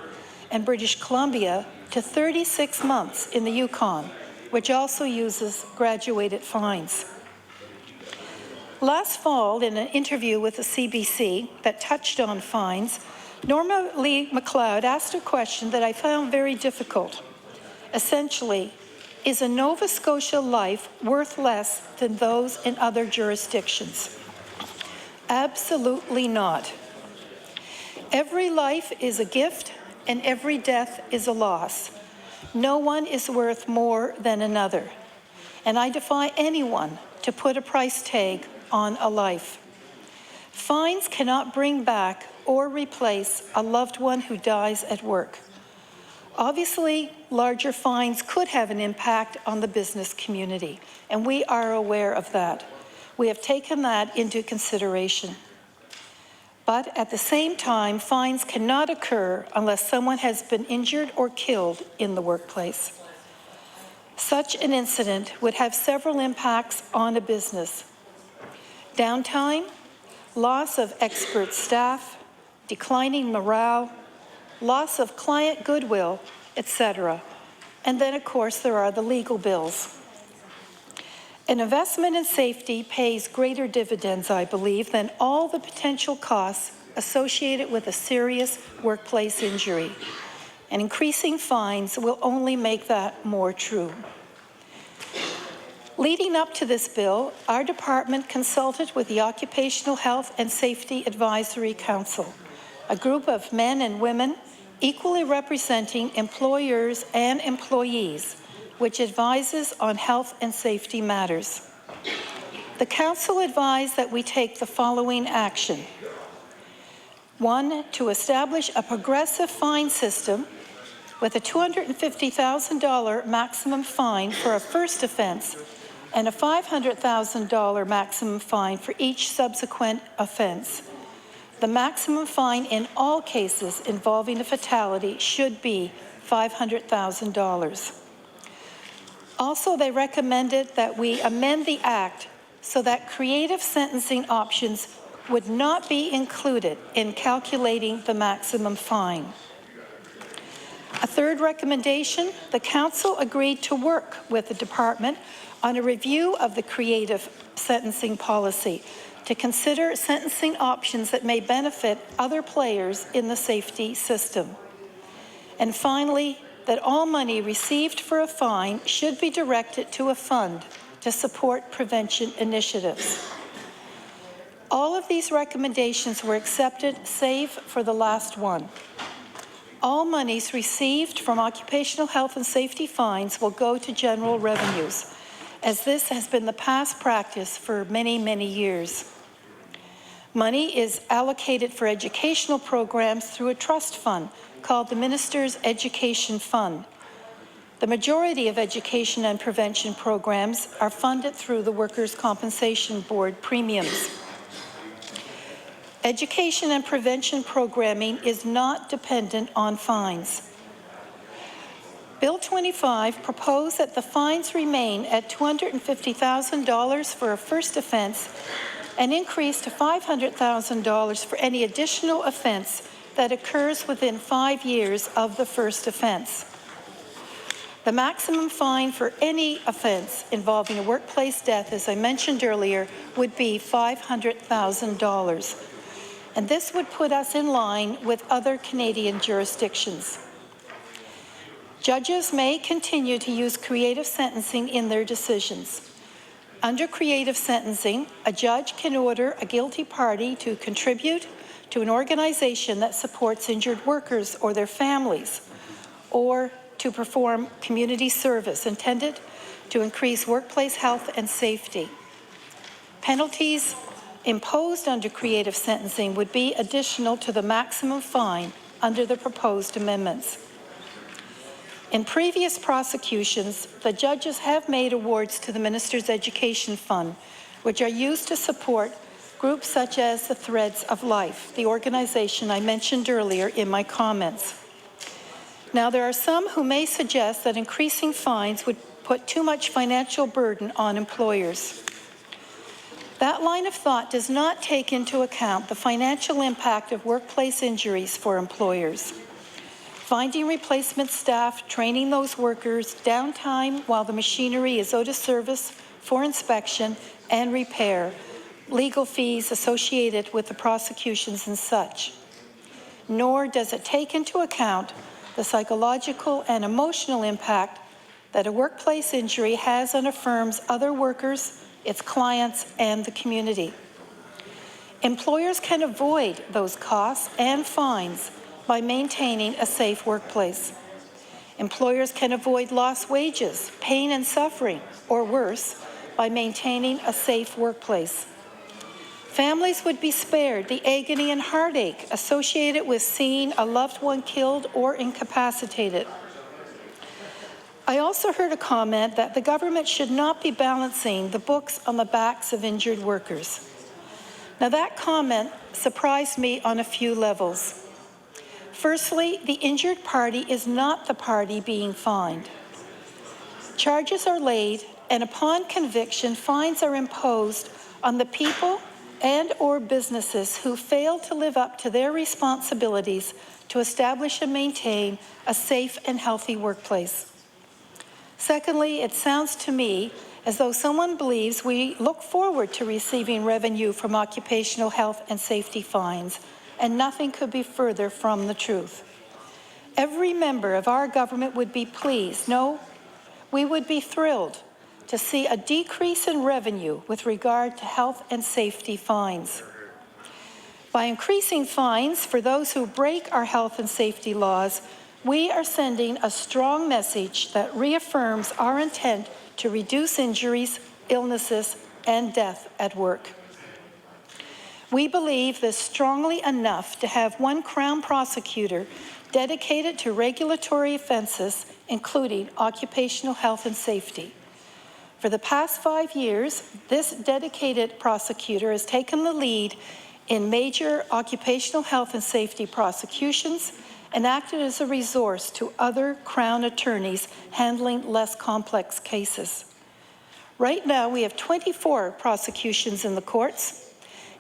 Speaker 12: and British Columbia to 36 months in the Yukon, which also uses graduated fines. Last fall, in an interview with the CBC that touched on fines, Norma Lee MacLeod asked a question that I found very difficult. Essentially, is a Nova Scotia life worth less than those in other jurisdictions? Absolutely not. Every life is a gift and every death is a loss. No one is worth more than another. And I defy anyone to put a price tag on a life. Fines cannot bring back or replace a loved one who dies at work. Obviously, larger fines could have an impact on the business community, and we are aware of that. We have taken that into consideration. But at the same time, fines cannot occur unless someone has been injured or killed in the workplace. Such an incident would have several impacts on a business: downtime, loss of expert staff, declining morale, loss of client goodwill, etc. And then, of course, there are the legal bills. An investment in safety pays greater dividends, I believe, than all the potential costs associated with a serious workplace injury. And increasing fines will only make that more true. Leading up to this bill, our department consulted with the Occupational Health and Safety Advisory Council, a group of men and women equally representing employers and employees, which advises on health and safety matters. The Council advised that we take the following action. 1, to establish a progressive fine system with a $250,000 maximum fine for a first offence and a $500,000 maximum fine for each subsequent offence. The maximum fine in all cases involving a fatality should be $500,000. Also, they recommended that we amend the Act so that creative sentencing options would not be included in calculating the maximum fine. A third recommendation, the Council agreed to work with the Department on a review of the creative sentencing policy to consider sentencing options that may benefit other players in the safety system. And finally, that all money received for a fine should be directed to a fund to support prevention initiatives. All of these recommendations were accepted, save for the last one. All monies received from occupational health and safety fines will go to general revenues, as this has been the past practice for many, many years. Money is allocated for educational programs through a trust fund called the Minister's Education Fund. The majority of education and prevention programs are funded through the Workers' Compensation Board premiums. Education and prevention programming is not dependent on fines. Bill 25 proposed that the fines remain at $250,000 for a first offence and increase to $500,000 for any additional offence that occurs within 5 years of the first offence. The maximum fine for any offence involving a workplace death, as I mentioned earlier, would be $500,000. And this would put us in line with other Canadian jurisdictions. Judges may continue to use creative sentencing in their decisions. Under creative sentencing, a judge can order a guilty party to contribute to an organization that supports injured workers or their families, or to perform community service intended to increase workplace health and safety. Penalties imposed under creative sentencing would be additional to the maximum fine under the proposed amendments. In previous prosecutions, the judges have made awards to the Minister's Education Fund, which are used to support groups such as the Threads of Life, the organization I mentioned earlier in my comments. Now, there are some who may suggest that increasing fines would put too much financial burden on employers. That line of thought does not take into account the financial impact of workplace injuries for employers. Finding replacement staff, training those workers, downtime while the machinery is out of service for inspection and repair, legal fees associated with the prosecutions and such. Nor does it take into account the psychological and emotional impact that a workplace injury has on a firm's other workers, its clients, and the community. Employers can avoid those costs and fines by maintaining a safe workplace. Employers can avoid lost wages, pain and suffering, or worse, by maintaining a safe workplace. Families would be spared the agony and heartache associated with seeing a loved one killed or incapacitated. I also heard a comment that the government should not be balancing the books on the backs of injured workers. Now, that comment surprised me on a few levels. Firstly, the injured party is not the party being fined. Charges are laid, and upon conviction, fines are imposed on the people and/or businesses who fail to live up to their responsibilities to establish and maintain a safe and healthy workplace. Secondly, it sounds to me as though someone believes we look forward to receiving revenue from occupational health and safety fines, and nothing could be further from the truth. Every member of our government would be pleased, no, we would be thrilled to see a decrease in revenue with regard to health and safety fines. By increasing fines for those who break our health and safety laws, we are sending a strong message that reaffirms our intent to reduce injuries, illnesses, and death at work. We believe this strongly enough to have one Crown prosecutor dedicated to regulatory offences, including occupational health and safety. For the past 5 years, this dedicated prosecutor has taken the lead in major occupational health and safety prosecutions and acted as a resource to other Crown attorneys handling less complex cases. Right now, we have 24 prosecutions in the courts.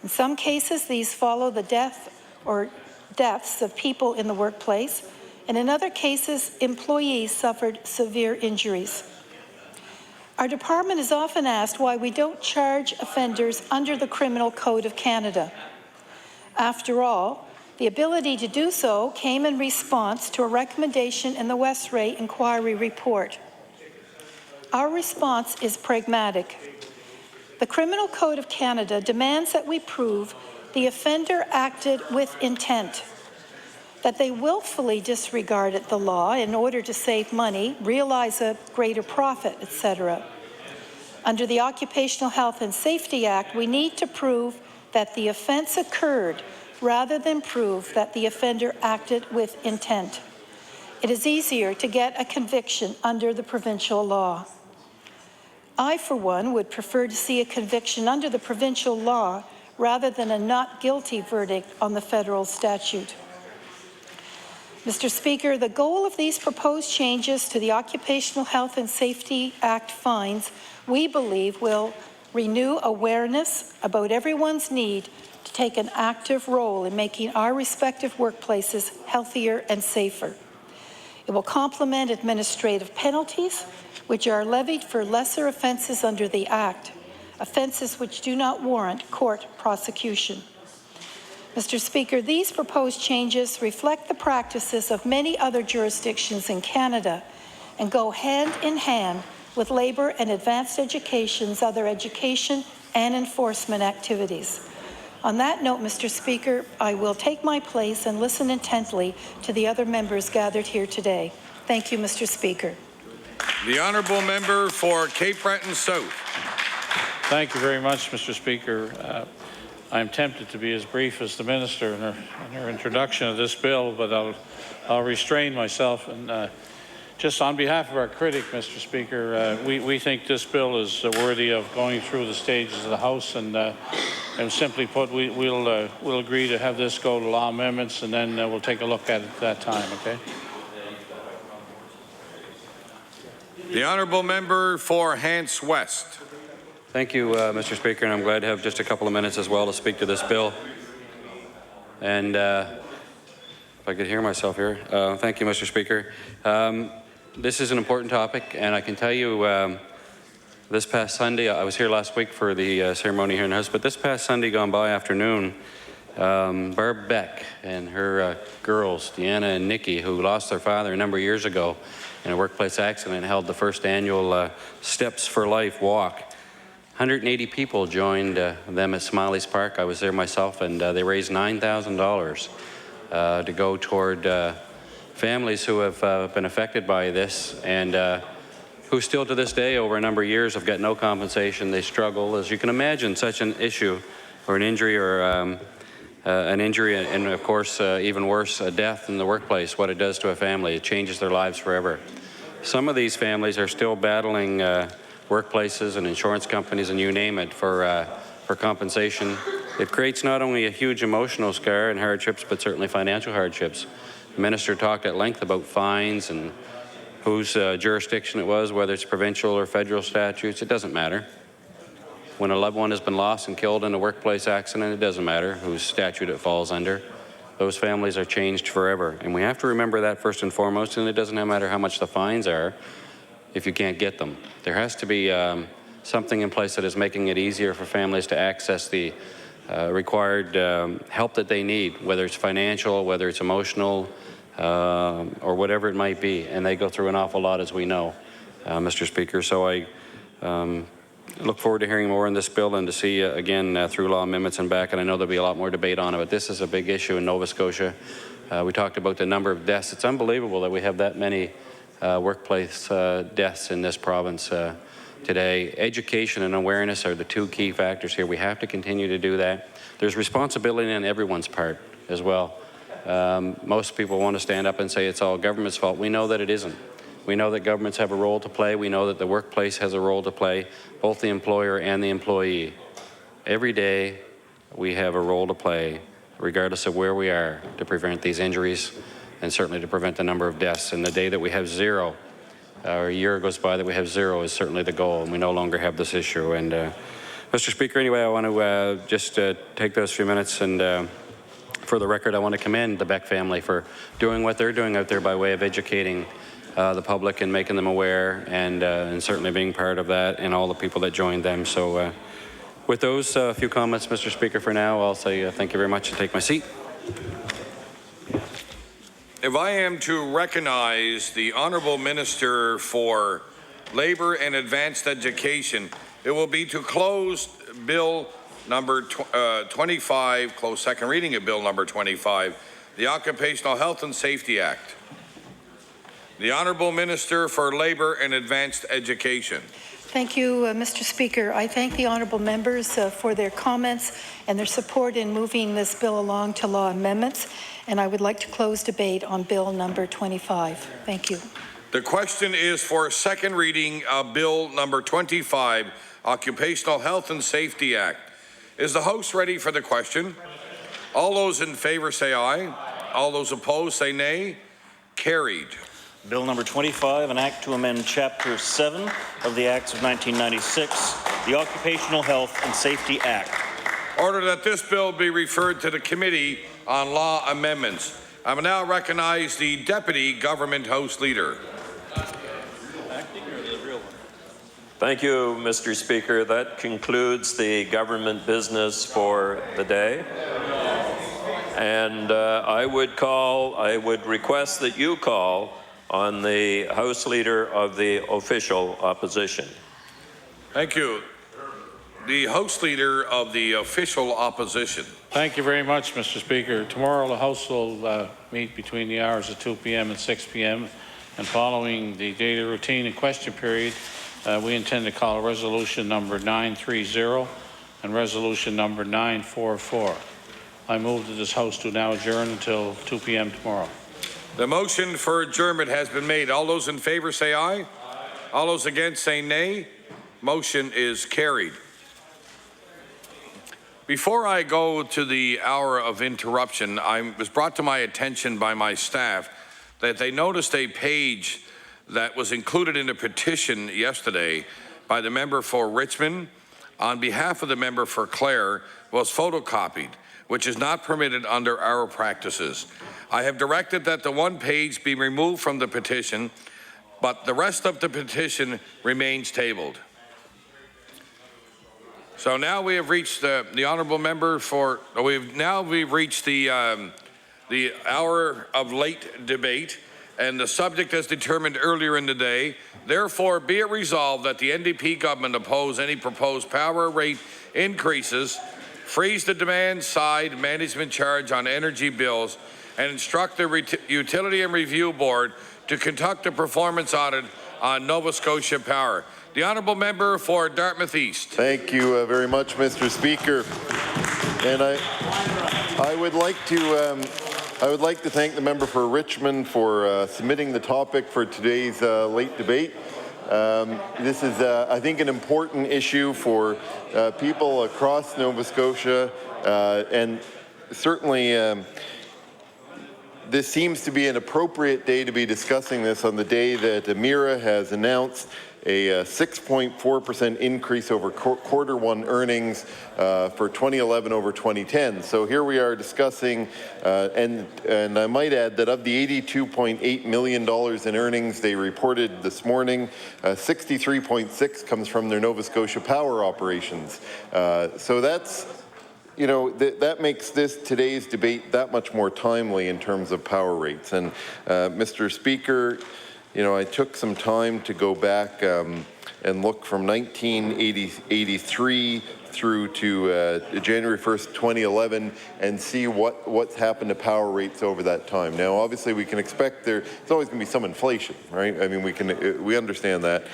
Speaker 12: In some cases, these follow the death or deaths of people in the workplace, and in other cases, employees suffered severe injuries. Our department is often asked why we don't charge offenders under the Criminal Code of Canada. After all, the ability to do so came in response to a recommendation in the Westray Inquiry Report. Our response is pragmatic. The Criminal Code of Canada demands that we prove the offender acted with intent, that they willfully disregarded the law in order to save money, realize a greater profit, etc. Under the Occupational Health and Safety Act, we need to prove that the offence occurred rather than prove that the offender acted with intent. It is easier to get a conviction under the provincial law. I, for one, would prefer to see a conviction under the provincial law rather than a not guilty verdict on the federal statute. Mr. Speaker, the goal of these proposed changes to the Occupational Health and Safety Act fines, we believe, will renew awareness about everyone's need to take an active role in making our respective workplaces healthier and safer. It will complement administrative penalties, which are levied for lesser offences under the Act, offences which do not warrant court prosecution. Mr. Speaker, these proposed changes reflect the practices of many other jurisdictions in Canada and go hand in hand with Labour and Advanced Education's other education and enforcement activities. On that note, Mr. Speaker, I will take my place and listen intently to the other members gathered here today. Thank you, Mr. Speaker.
Speaker 2: The honourable member for Cape Breton South.
Speaker 13: Thank you very much, Mr. Speaker. I'm tempted to be as brief as the minister in her introduction of this bill, but I'll restrain myself. And just on behalf of our critic, Mr. Speaker, we think this bill is worthy of going through the stages of the House, and simply put, we'll agree to have this go to law amendments, and then we'll take a look at it at that time. Okay.
Speaker 2: The honourable member for Hants West.
Speaker 1: Thank you, Mr. Speaker, and I'm glad to have just a couple of minutes as well to speak to this bill. And if I could hear myself here. Thank you, Mr. Speaker. This is an important topic, and I can tell you this past Sunday, I was here last week for the ceremony here in the House, but this past Sunday gone by afternoon, Barb Beck and her girls, Deanna and Nikki, who lost their father a number of years ago in a workplace accident, held the first annual Steps for Life walk. 180 people joined them at Smiley's Park. I was there myself, and they raised $9,000 to go toward families who have been affected by this, and who still to this day, over a number of years, have got no compensation. They struggle. As you can imagine, such an issue or an injury and of course, even worse, a death in the workplace, what it does to a family. It changes their lives forever. Some of these families are still battling workplaces and insurance companies and you name it for compensation. It creates not only a huge emotional scar and hardships, but certainly financial hardships. The minister talked at length about fines and whose jurisdiction it was, whether it's provincial or federal statutes. It doesn't matter. When a loved one has been lost and killed in a workplace accident, it doesn't matter whose statute it falls under. Those families are changed forever. And we have to remember that first and foremost, and it doesn't matter how much the fines are if you can't get them. There has to be something in place that is making it easier for families to access the required help that they need, whether it's financial, whether it's emotional, or whatever it might be. And they go through an awful lot, as we know, Mr. Speaker. So I look forward to hearing more on this bill and to see, again, through law amendments and back. And I know there'll be a lot more debate on it, but this is a big issue in Nova Scotia. We talked about the number of deaths. It's unbelievable that we have that many workplace deaths in this province today. Education and awareness are the two key factors here. We have to continue to do that. There's responsibility on everyone's part as well. Most people want to stand up and say it's all government's fault. We know that it isn't. We know that governments have a role to play. We know that the workplace has a role to play, both the employer and the employee. Every day we have a role to play, regardless of where we are, to prevent these injuries and certainly to prevent the number of deaths. And the day that we have zero, or a year goes by that we have zero, is certainly the goal, and we no longer have this issue. And Mr. Speaker, anyway, I want to just take those few minutes, and for the record, I want to commend the Beck family for doing what they're doing out there by way of educating the public and making them aware, and certainly being part of that, and all the people that joined them. So with those few comments, Mr. Speaker, for now, I'll say thank you very much and take my seat.
Speaker 2: If I am to recognize the Honourable Minister for Labour and Advanced Education, it will be to close Bill number 25, close second reading of Bill number 25, the Occupational Health and Safety Act. The Honourable Minister for Labour and Advanced Education.
Speaker 12: Thank you, Mr. Speaker. I thank the honourable members for their comments and their support in moving this bill along to law amendments, and I would like to close debate on Bill number 25. Thank you.
Speaker 2: The question is for second reading of Bill number 25, Occupational Health and Safety Act. Is the House ready for the question? All those in favour say aye. All those opposed say nay. Carried.
Speaker 6: Bill number 25, an act to amend Chapter 7 of the Acts of 1996, the Occupational Health and Safety Act.
Speaker 2: Order that this bill be referred to the Committee on Law Amendments. I will now recognize the Deputy Government House Leader.
Speaker 7: Thank you, Mr. Speaker. That concludes the government business for the day. And I would request that you call on the House Leader of the official opposition.
Speaker 2: Thank you. The House Leader of the official opposition.
Speaker 13: Thank you very much, Mr. Speaker. Tomorrow the House will meet between the hours of 2 p.m. and 6 p.m. and following the daily routine and question period, we intend to call resolution number 930 and resolution number 944. I move that this House do now adjourn until 2 p.m. tomorrow.
Speaker 2: The motion for adjournment has been made. All those in favor say aye. Aye. All those against say nay. Motion is carried. Before I go to the hour of interruption, it was brought to my attention by my staff that they noticed a page that was included in a petition yesterday by the member for Richmond on behalf of the member for Clare was photocopied, which is not permitted under our practices. I have directed that the one page be removed from the petition, but the rest of the petition remains tabled. So now we have reached the honourable member for. We've reached the hour of late debate, and the subject as determined earlier in the day. Therefore, be it resolved that the NDP government oppose any proposed power rate increases, freeze the demand side management charge on energy bills, and instruct the Utility and Review Board to conduct a performance audit on Nova Scotia Power. The honourable member for Dartmouth East.
Speaker 11: Thank you very much, Mr. Speaker. And I would like to thank the member for Richmond for submitting the topic for today's late debate. This is, I think, an important issue for people across Nova Scotia, and certainly this seems to be an appropriate day to be discussing this on the day that Emera has announced a 6.4% increase over quarter one earnings for 2011 over 2010. So here we are discussing, and I might add that of the $82.8 million in earnings they reported this morning, 63.6 comes from their Nova Scotia Power operations. So that's, you know, that makes today's debate that much more timely in terms of power rates. And Mr. Speaker, you know, I took some time to go back and look from 1983 through to January 1st, 2011, and see what's happened to power rates over that time. Now, obviously, we can expect there's always going to be some inflation, right? I mean, we understand that.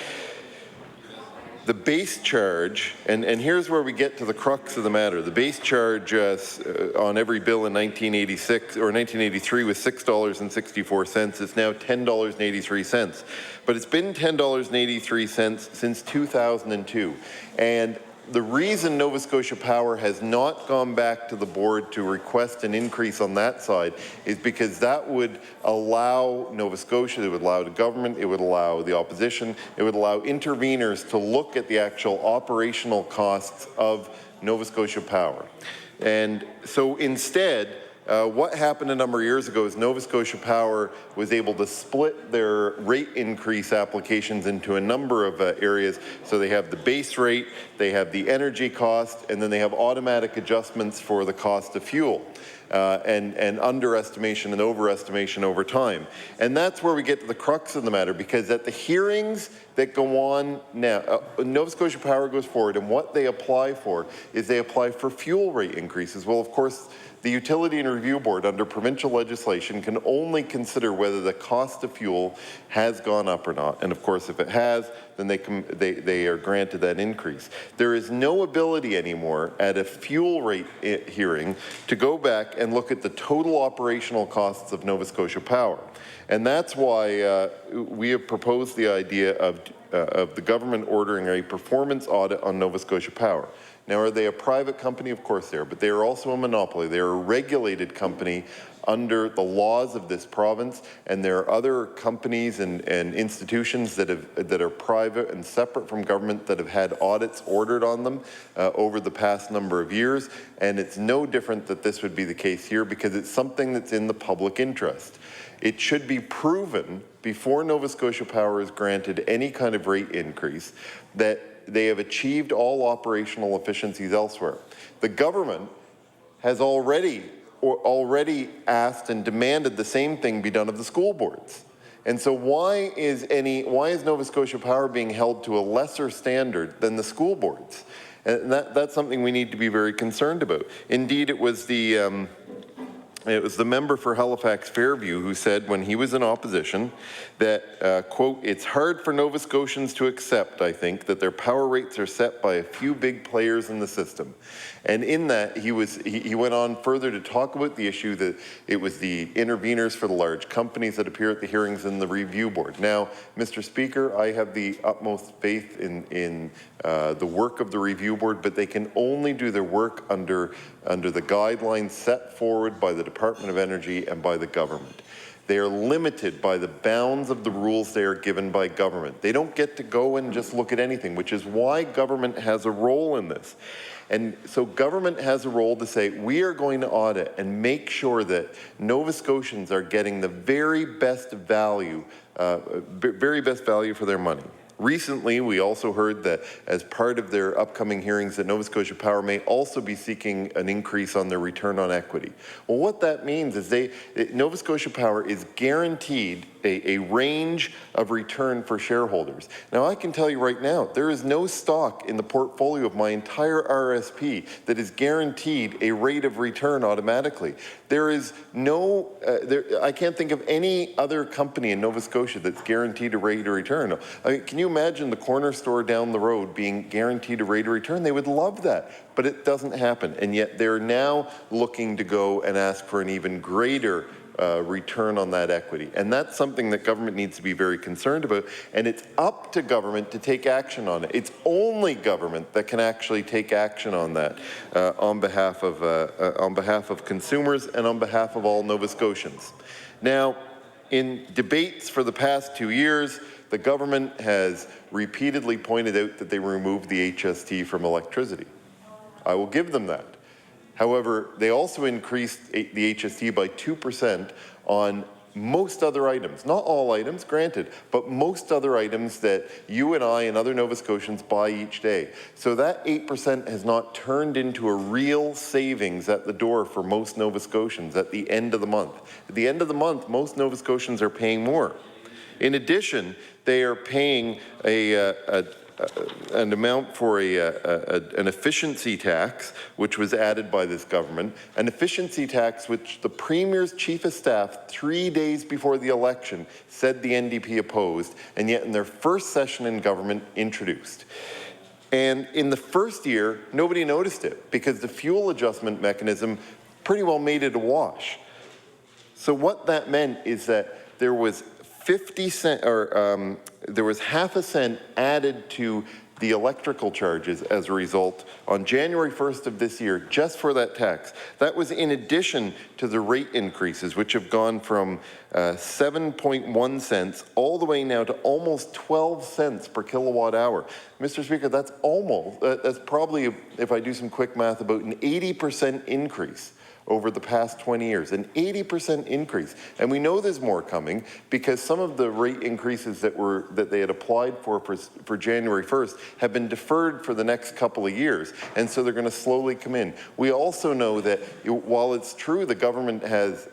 Speaker 11: The base charge, and here's where we get to the crux of the matter. The base charge on every bill in 1986 or 1983 was $6.64. It's now $10.83. But it's been $10.83 since 2002. And the reason Nova Scotia Power has not gone back to the board to request an increase on that side is because that would allow Nova Scotia, it would allow the government, it would allow the opposition, it would allow interveners to look at the actual operational costs of Nova Scotia Power. And so instead, what happened a number of years ago is Nova Scotia Power was able to split their rate increase applications into a number of areas. So they have the base rate, they have the energy cost, and then they have automatic adjustments for the cost of fuel. And underestimation and overestimation over time. And that's where we get to the crux of the matter, because at the hearings that go on now, Nova Scotia Power goes forward, and what they apply for is they apply for fuel rate increases. Well, of course, the Utility and Review Board under provincial legislation can only consider whether the cost of fuel has gone up or not. And of course, if it has, then they are granted that increase. There is no ability anymore at a fuel rate hearing to go back and look at the total operational costs of Nova Scotia Power. And that's why we have proposed the idea of the government ordering a performance audit on Nova Scotia Power. Now, are they a private company? Of course they are, but they are also a monopoly. They are a regulated company under the laws of this province, and there are other companies and institutions that are private and separate from government that have had audits ordered on them over the past number of years, and it's no different that this would be the case here because it's something that's in the public interest. It should be proven before Nova Scotia Power is granted any kind of rate increase that they have achieved all operational efficiencies elsewhere. The government has already asked and demanded the same thing be done of the school boards. And so why is Nova Scotia Power being held to a lesser standard than the school boards? And that's something we need to be very concerned about. Indeed, it was the member for Halifax Fairview who said when he was in opposition that, quote, it's hard for Nova Scotians to accept, I think, that their power rates are set by a few big players in the system. And in that, he went on further to talk about the issue that it was the interveners for the large companies that appear at the hearings in the review board. Now, Mr. Speaker, I have the utmost faith in the work of the review board, but they can only do their work under the guidelines set forward by the Department of Energy and by the government. They are limited by the bounds of the rules they are given by government. They don't get to go and just look at anything, which is why government has a role in this. And so government has a role to say, we are going to audit and make sure that Nova Scotians are getting the very best value for their money. Recently, we also heard that as part of their upcoming hearings that Nova Scotia Power may also be seeking an increase on their return on equity. Well, what that means is Nova Scotia Power is guaranteed a range of return for shareholders. Now, I can tell you right now, there is no stock in the portfolio of my entire RSP that is guaranteed a rate of return automatically. There is no, I can't think of any other company in Nova Scotia that's guaranteed a rate of return. I mean, can you imagine the corner store down the road being guaranteed a rate of return? They would love that, but it doesn't happen. And yet they're now looking to go and ask for an even greater return on that equity. And that's something that government needs to be very concerned about, and it's up to government to take action on it. It's only government that can actually take action on that on behalf of consumers and on behalf of all Nova Scotians. Now, in debates for the past 2 years, the government has repeatedly pointed out that they removed the HST from electricity. I will give them that. However, they also increased the HST by 2% on most other items. Not all items, granted, but most other items that you and I and other Nova Scotians buy each day. So that 8% has not turned into a real savings at the door for most Nova Scotians at the end of the month. At the end of the month, most Nova Scotians are paying more. In addition, they are paying an amount for an efficiency tax, which was added by this government, an efficiency tax which the Premier's Chief of Staff 3 days before the election said the NDP opposed, and yet in their first session in government introduced. And in the first year, nobody noticed it because the fuel adjustment mechanism pretty well made it a wash. So what that meant is that there was 50 cent, or there was half a cent added to the electrical charges as a result on January 1st of this year, just for that tax. That was in addition to the rate increases, which have gone from 7.1 cents all the way now to almost 12 cents per kilowatt hour. Mr. Speaker, that's probably, if I do some quick math, about an 80% increase over the past 20 years, an 80% increase. And we know there's more coming because some of the rate increases that they had applied for January 1st have been deferred for the next couple of years. And so they're going to slowly come in. We also know that while it's true the government has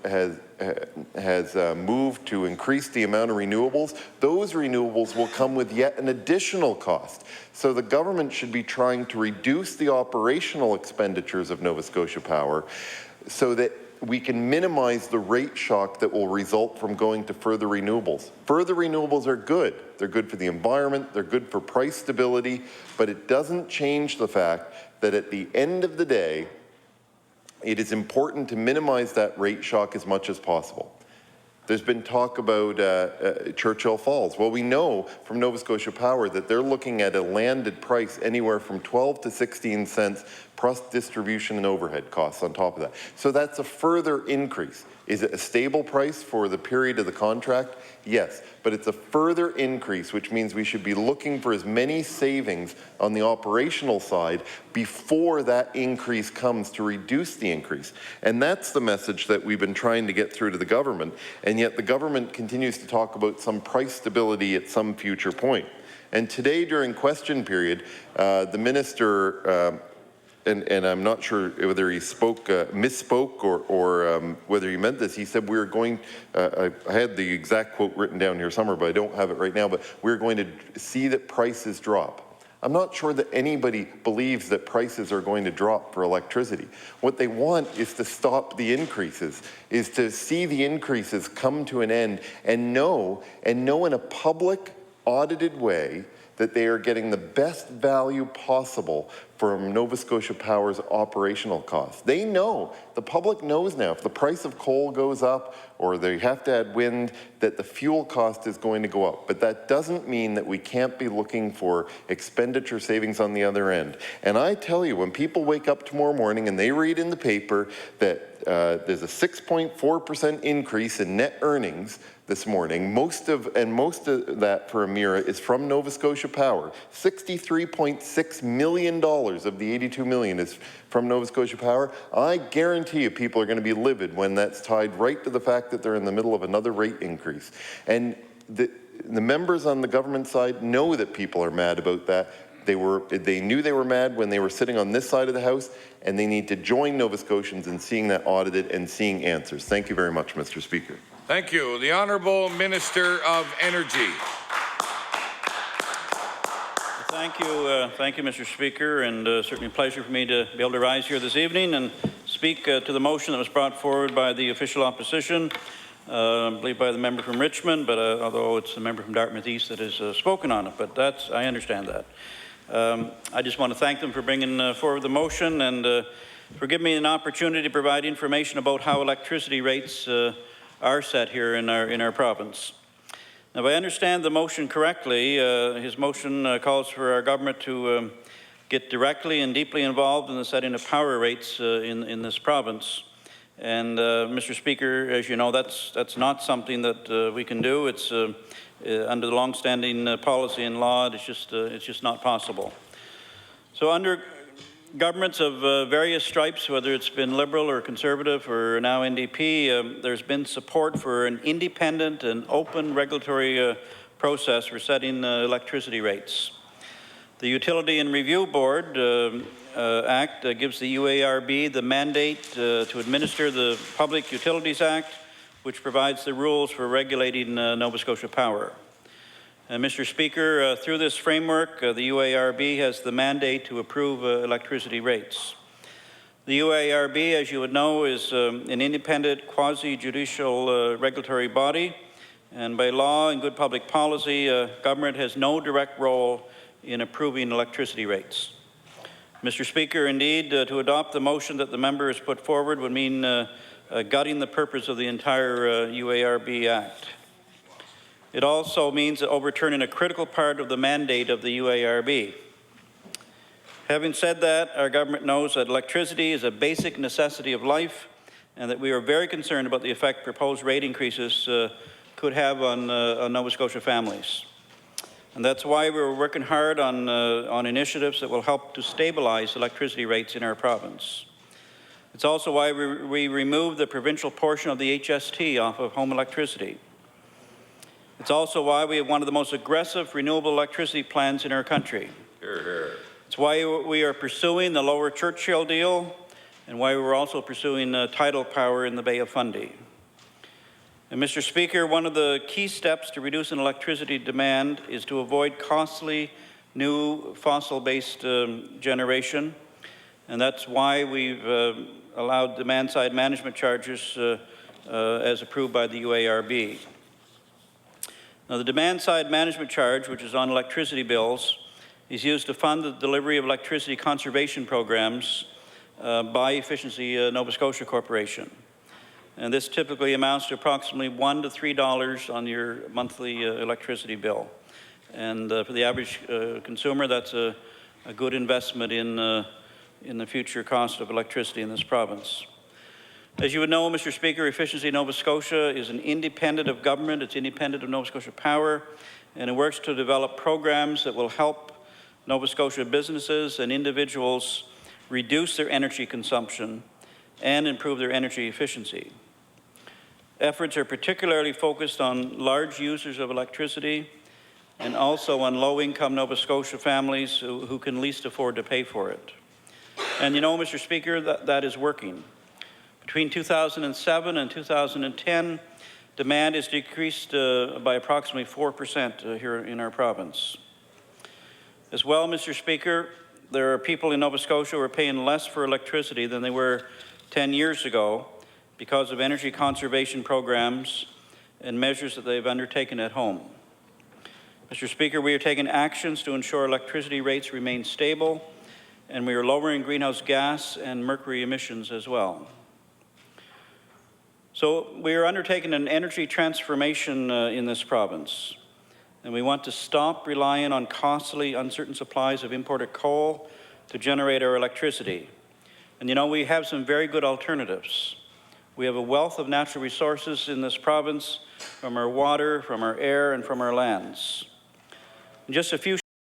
Speaker 11: moved to increase the amount of renewables, those renewables will come with yet an additional cost. So the government should be trying to reduce the operational expenditures of Nova Scotia Power so that we can minimize the rate shock that will result from going to further renewables. Further renewables are good. They're good for the environment, they're good for price stability, but it doesn't change the fact that at the end of the day, it is important to minimize that rate shock as much as possible. There's been talk about Churchill Falls. Well, we know from Nova Scotia Power that they're looking at a landed price anywhere from 12 to 16 cents plus distribution and overhead costs on top of that. So that's a further increase. Is it a stable price for the period of the contract? Yes, but it's a further increase, which means we should be looking for as many savings on the operational side before that increase comes to reduce the increase. And that's the message that we've been trying to get through to the government, and yet the government continues to talk about some price stability at some future point. And today during question period, the minister and I'm not sure whether he misspoke or whether he meant this. He said we're going, I had the exact quote written down here somewhere, but I don't have it right now, but we're going to see that prices drop. I'm not sure that anybody believes that prices are going to drop for electricity. What they want is to stop the increases, is to see the increases come to an end and know in a public, audited way that they are getting the best value possible from Nova Scotia Power's operational costs. They know, the public knows now, if the price of coal goes up or they have to add wind, that the fuel cost is going to go up. But that doesn't mean that we can't be looking for expenditure savings on the other end. And I tell you, when people wake up tomorrow morning and they read in the paper that there's a 6.4% increase in net earnings this morning, most of that for Emera is from Nova Scotia Power. $63.6 million of the $82 million is from Nova Scotia Power. I guarantee you people are going to be livid when that's tied right to the fact that they're in the middle of another rate increase. And the members on the government side know that people are mad about that. They knew they were mad when they were sitting on this side of the House, and they need to join Nova Scotians in seeing that audited and seeing answers. Thank you very much, Mr. Speaker.
Speaker 2: Thank you. The Honourable Minister of Energy.
Speaker 6: Thank you, Mr. Speaker, and certainly a pleasure for me to be able to rise here this evening and speak to the motion that was brought forward by the official opposition, I believe by the member from Richmond, but although it's the member from Dartmouth East that has spoken on it, but I understand that. I just want to thank them for bringing forward the motion and for giving me an opportunity to provide information about how electricity rates are set here in our province. Now, if I understand the motion correctly, his motion calls for our government to get directly and deeply involved in the setting of power rates in this province. And Mr. Speaker, as you know, that's not something that we can do. It's under the long-standing policy and law. It's just not possible. So under governments of various stripes, whether it's been Liberal or Conservative or now NDP, there's been support for an independent and open regulatory process for setting electricity rates. The Utility and Review Board Act gives the UARB the mandate to administer the Public Utilities Act, which provides the rules for regulating Nova Scotia Power. Mr. Speaker, through this framework, the UARB has the mandate to approve electricity rates. The UARB, as you would know, is an independent quasi-judicial regulatory body, and by law and good public policy, government has no direct role in approving electricity rates. Mr. Speaker, indeed, to adopt the motion that the member has put forward would mean gutting the purpose of the entire UARB Act. It also means overturning a critical part of the mandate of the UARB. Having said that, our government knows that electricity is a basic necessity of life and that we are very concerned about the effect proposed rate increases could have on Nova Scotia families. And that's why we're working hard on initiatives that will help to stabilize electricity rates in our province. It's also why we removed the provincial portion of the HST off of home electricity. It's also why we have one of the most aggressive renewable electricity plans in our country.
Speaker 7: Hear, hear.
Speaker 6: It's why we are pursuing the Lower Churchill deal and why we're also pursuing tidal power in the Bay of Fundy. And Mr. Speaker, one of the key steps to reducing electricity demand is to avoid costly new fossil-based generation. And that's why we've allowed demand-side management charges as approved by the UARB. Now, the demand-side management charge, which is on electricity bills, is used to fund the delivery of electricity conservation programs by Efficiency Nova Scotia Corporation. And this typically amounts to approximately $1 to $3 on your monthly electricity bill. And for the average consumer, that's a good investment in the future cost of electricity in this province. As you would know, Mr. Speaker, Efficiency Nova Scotia is an independent of government. It's independent of Nova Scotia Power, and it works to develop programs that will help Nova Scotia businesses and individuals reduce their energy consumption and improve their energy efficiency. Efforts are particularly focused on large users of electricity and also on low-income Nova Scotia families who can least afford to pay for it. And you know, Mr. Speaker, that is working. Between 2007 and 2010, demand has decreased by approximately 4% here in our province. As well, Mr. Speaker, there are people in Nova Scotia who are paying less for electricity than they were 10 years ago because of energy conservation programs and measures that they've undertaken at home. Mr. Speaker, we are taking actions to ensure electricity rates remain stable, and we are lowering greenhouse gas and mercury emissions as well. So we are undertaking an energy transformation in this province, and we want to stop relying on costly, uncertain supplies of imported coal to generate our electricity. And you know, we have some very good alternatives. We have a wealth of natural resources in this province, from our water, from our air, and from our lands. In just a few